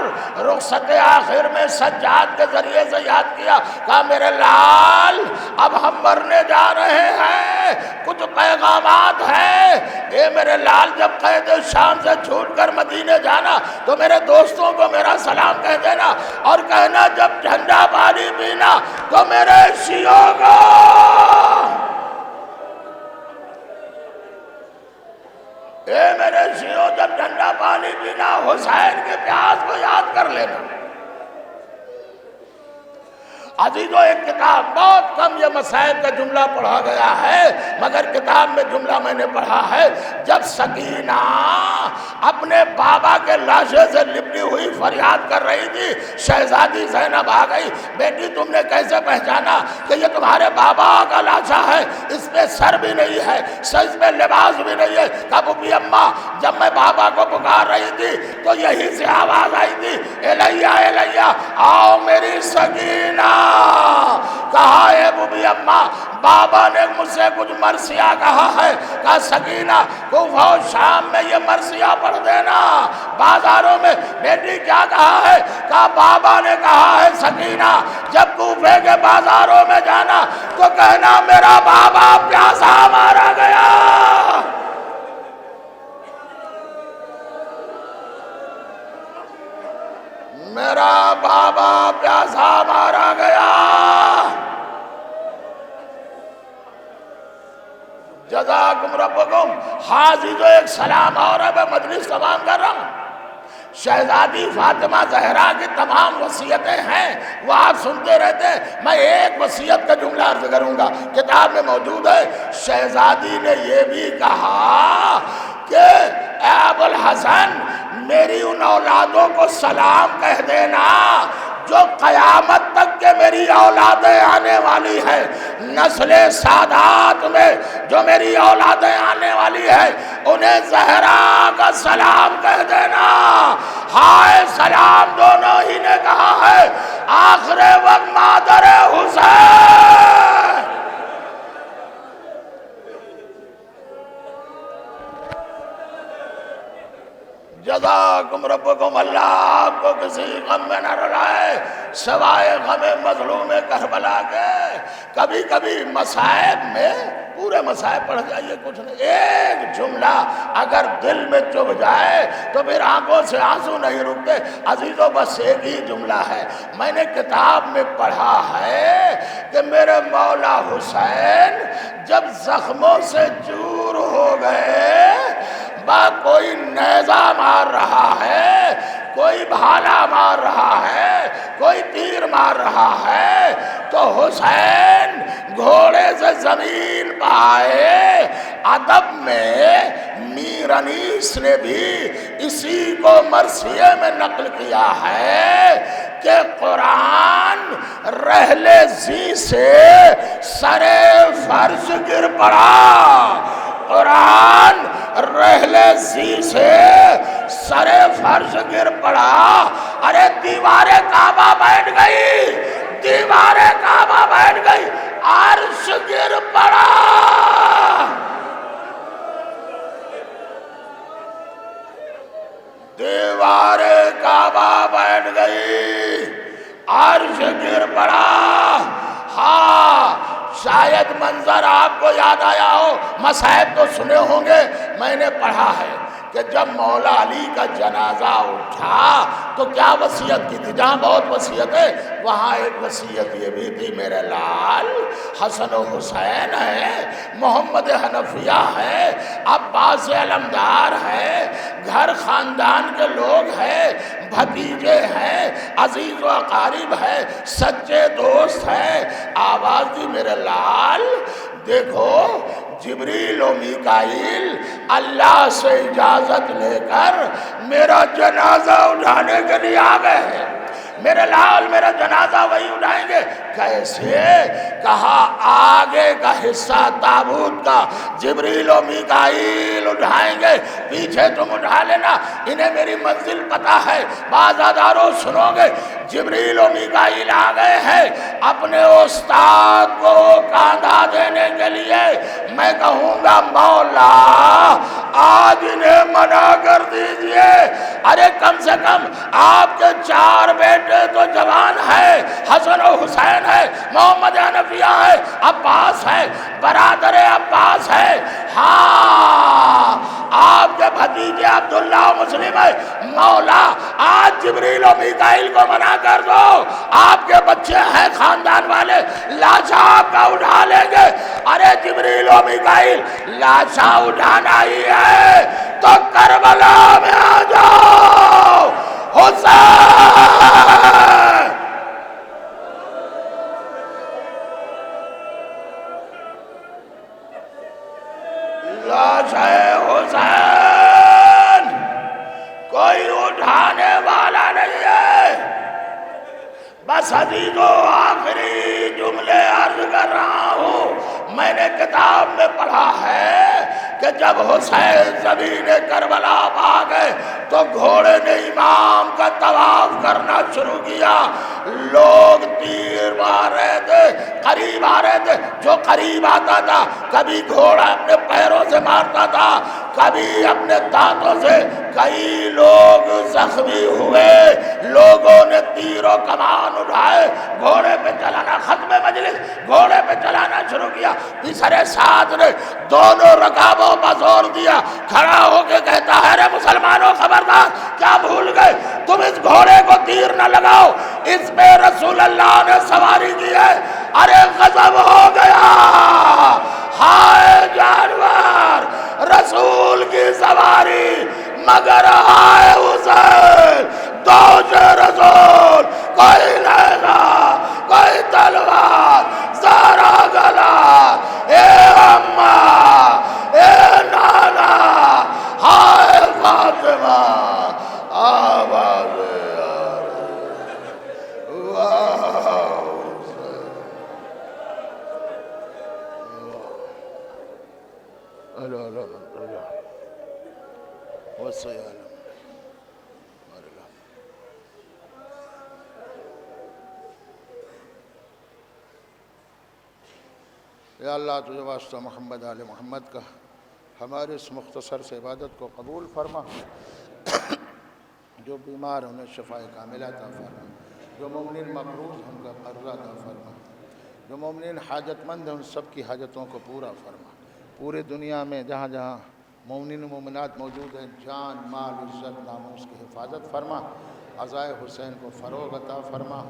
رخصت آخر میں سجاد کے ذریعے سے یاد کیا، کہا میرے لال اب ہم مرنے جا رہے ہیں، کچھ پیغامات ہیں۔ اے میرے لال جب قید شام سے چھوٹ کر مدینے جانا تو میرے دوستوں کو میرا سلام کہہ دینا، اور کہنا جب ٹھنڈا پانی پینا تو میرے شیعوں کو، اے میرے شیعوں جب ٹھنڈا پانی پینا حسین کے پیاس کو یاد کر لینا۔ عزیزو ایک کتاب، بہت کم یہ مسائل کا جملہ پڑھا گیا ہے، مگر کتاب میں جملہ میں نے پڑھا ہے، جب سکینہ اپنے بابا کے لاشے سے لپٹی ہوئی فریاد کر رہی تھی، شہزادی زینب آ گئی، بیٹی تم نے کیسے پہچانا کہ یہ تمہارے بابا کا لاشا ہے؟ اس پہ سر بھی نہیں ہے، اس پہ لباس بھی نہیں ہے۔ کہا بوبی اماں جب میں بابا کو پکار رہی تھی تو یہی سے آواز آئی تھی، الیہ الیہ، آؤ میری سکینہ۔ کہا اے بوبی اماں بابا نے مجھ سے کچھ مرثیہ کہا ہے۔ کہا سکینہ کوفہ و شام میں یہ مرثیہ پڑھ دینا، بازاروں میں۔ بیٹی کیا کہا ہے؟ کہا بابا نے کہا ہے سکینہ جب کوفے کے بازاروں میں جانا تو کہنا میرا بابا پیاسا مارا گیا۔ میرا بابا پیاسا مارا گیا۔ جزاکم ربکم۔ حاضر جو ایک سلام اور ہے، میں مجلس تمام کر رہا ہوں۔ شہزادی فاطمہ زہرا کی تمام وصیتیں ہیں، وہ آپ سنتے رہتے ہیں، میں ایک وصیت کا جملہ عرض کروں گا، کتاب میں موجود ہے۔ شہزادی نے یہ بھی کہا کہ اے ابوالحسن میری ان اولادوں کو سلام کہہ دینا جو قیامت تک کے میری اولادیں آنے والی ہے، نسل سادات میں جو میری اولادیں آنے والی ہے انہیں زہرا کا سلام کہہ دینا۔ ہائے سلام دونوں ہی نے کہا ہے، آخر وقت مادر حسین۔ جزاکم ربکم، اللہ آپ کو کسی غم میں نہ رلائے سوائے غم مظلوم کربلا کے۔ کبھی کبھی مصائب میں پورے مصائب پڑھ جائیے، کچھ نہیں، ایک جملہ اگر دل میں چبھ جائے تو پھر آنکھوں سے آنسو نہیں رکتے۔ عزیزو بس ایک ہی جملہ ہے، میں نے کتاب میں پڑھا ہے کہ میرے مولا حسین جب زخموں سے چور ہو گئے، کوئی نیزہ مار رہا ہے، کوئی بھالا مار رہا ہے، کوئی تیر مار رہا ہے، تو حسین گھوڑے سے زمین پہ آئے۔ ادب میں میر انیس نے بھی اسی کو مرثیے میں نقل کیا ہے کہ قرآن رحل زی سے سرے فرش گر پڑا، قرآن رحل زی سے سرے فرش گر پڑا۔ ارے دیوار کعبہ بیٹھ گئی، دیوار کعبہ بیٹھ گئی، عرش گر پڑا۔ دیوار کعبہ بیٹھ گئی، عرش گر پڑا۔ ہاں شاید منظر آپ کو یاد آیا ہو، مصائب تو سنے ہوں گے، میں نے پڑھا ہے کہ جب مولا علی کا جنازہ اٹھا تو کیا وصیت کی تھی؟ جہاں بہت وصیت ہے وہاں ایک وصیت یہ بھی تھی، میرے لال حسن و حسین ہے، محمد حنفیہ ہے، عباس علمدار ہے، گھر خاندان کے لوگ ہیں، بھتیجے ہیں، عزیز و اقارب ہے، سچے دوست ہیں۔ آواز دی میرے لال دیکھو جبریل و میکائیل اللہ سے اجازت لے کر میرا جنازہ اٹھانے کے لیے آ گئے ہیں، میرے لال میرا جنازہ وہی اٹھائیں گے۔ کیسے؟ کہا آگے کا حصہ تابوت کا جبریل و میکائیل اٹھائیں گے، پیچھے تم اٹھا لینا، انہیں میری منزل پتہ ہے۔ بعض اداروں سنو گے جبریل و میکائیل آ گئے ہیں اپنے استاد کو کاندھا دینے کے لیے، میں کہوں گا مولا آج انہیں منع کر دیجئے۔ ارے کم سے کم آپ کے 4 بیٹے تو جوان ہیں، حسن و حسین ہے، محمد حنفیہ ہے، عباس ہے، برادر عباس ہے، ہاں آپ کے بھتیجے عبداللہ و مسلم ہے، مولا آج جبریل و میکائیل کو منع کر دو، آپ کے بچے ہیں خاندان والے، لاشا آپ کا اٹھا لیں گے۔ ارے جبریل و میکائیل لاشا اٹھانا ہی ہے تو کربلا میں آ جاؤ حسین۔ لاشا حسین کوئی اٹھانے والا نہیں ہے۔ بس عزیزو آخری جملے عرض کر رہا ہوں، میں نے کتاب میں پڑھا ہے کہ جب حسین زمین کربلا آ گئے تو گھوڑے نے امام کا طواف کرنا شروع کیا، لوگ تیر مار رہے تھے، قریب آ رہے تھے، جو قریب آتا تھا کبھی گھوڑا اپنے پیروں سے مارتا تھا، کبھی اپنے دانتوں سے، کئی لوگ زخمی ہوئے، لوگوں نے تیر و کمان اٹھائے، گھوڑے پہ چلانا، ختم مجلس گھوڑے پہ چلانا شروع کیا۔ تیسرے ساتھ نے دونوں رکابوں پر زور دیا، کھڑا ہو کے کہتا ہے رے مسلمانوں خبردار، کیا بھول گئے تم اس گھوڑے کو تیر نہ لگاؤ، اس پہ رسول اللہ نے سواری کی ہے۔ ارے غضب ہو گیا، ہائے جانور رسول کی سواری مگر ہائے حسین دوش رسول، کوئی نیزہ کوئی تلوار، سارا گلا، اے اماں اے نانا، ہائے فاطمہ آواز آ رہی، واہ یا اللہ تجھے واسطہ محمد آل محمد کا ہمارے اس مختصر سے عبادت کو قبول فرما، جو بیمار ہیں انہیں شفاء کاملہ عطا فرما، جو مومنین مقروض ہیں ان کا قرضہ عطا فرما، جو مومنین حاجت مند ہیں ان سب کی حاجتوں کو پورا فرما۔ پورے دنیا میں جہاں جہاں مومنین و مومنات موجود ہیں جان مال عزت ناموس کی حفاظت فرما، عزائے حسین کو فروغ عطا فرما،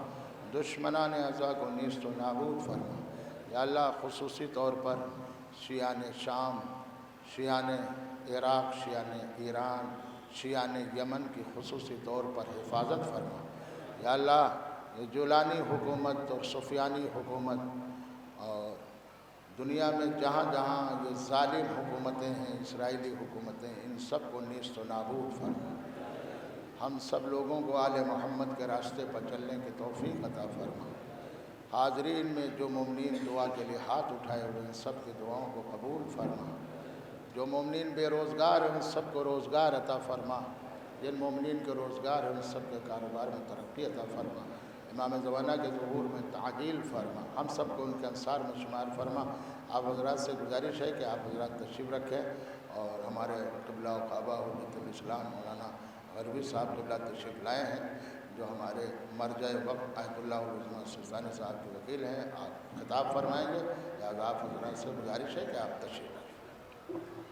دشمنان عزا کو نیست و نابود فرما۔ یا اللہ خصوصی طور پر شیعان شام، شیعان عراق، شیعان ایران، شیعان یمن کی خصوصی طور پر حفاظت فرما۔ یا اللہ یہ جولانی حکومت اور سفیانی حکومت اور دنیا میں جہاں جہاں یہ ظالم حکومتیں ہیں، اسرائیلی حکومتیں، ان سب کو نیست و نابود فرما۔ ہم سب لوگوں کو آل محمد کے راستے پر چلنے کی توفیق عطا فرما۔ حاضرین میں جو مومنین دعا کے لیے ہاتھ اٹھائے ہوئے ان سب کی دعاؤں کو قبول فرما۔ جو مومنین بے روزگار ہیں ان سب کو روزگار عطا فرما، جن مومنین کے روزگار ہیں ان سب کے کاروبار میں ترقی عطا فرما۔ امام زمانہ کے ظہور میں تعجیل فرما، ہم سب کو ان کے انصار میں شمار فرما۔ آپ حضرات سے گزارش ہے کہ آپ حضرات تشریف رکھیں اور ہمارے قبلہ و کعبہ حجت الاسلام مولانا غربی صاحب قبلہ تشریف لائے ہیں، جو ہمارے مرجع وقت آیت اللہ العظمہ سلطانی صاحب کے وکیل ہیں، آپ خطاب فرمائیں گے۔ لہٰذا آپ حضرات سے گزارش ہے کہ آپ تشریف رکھیں۔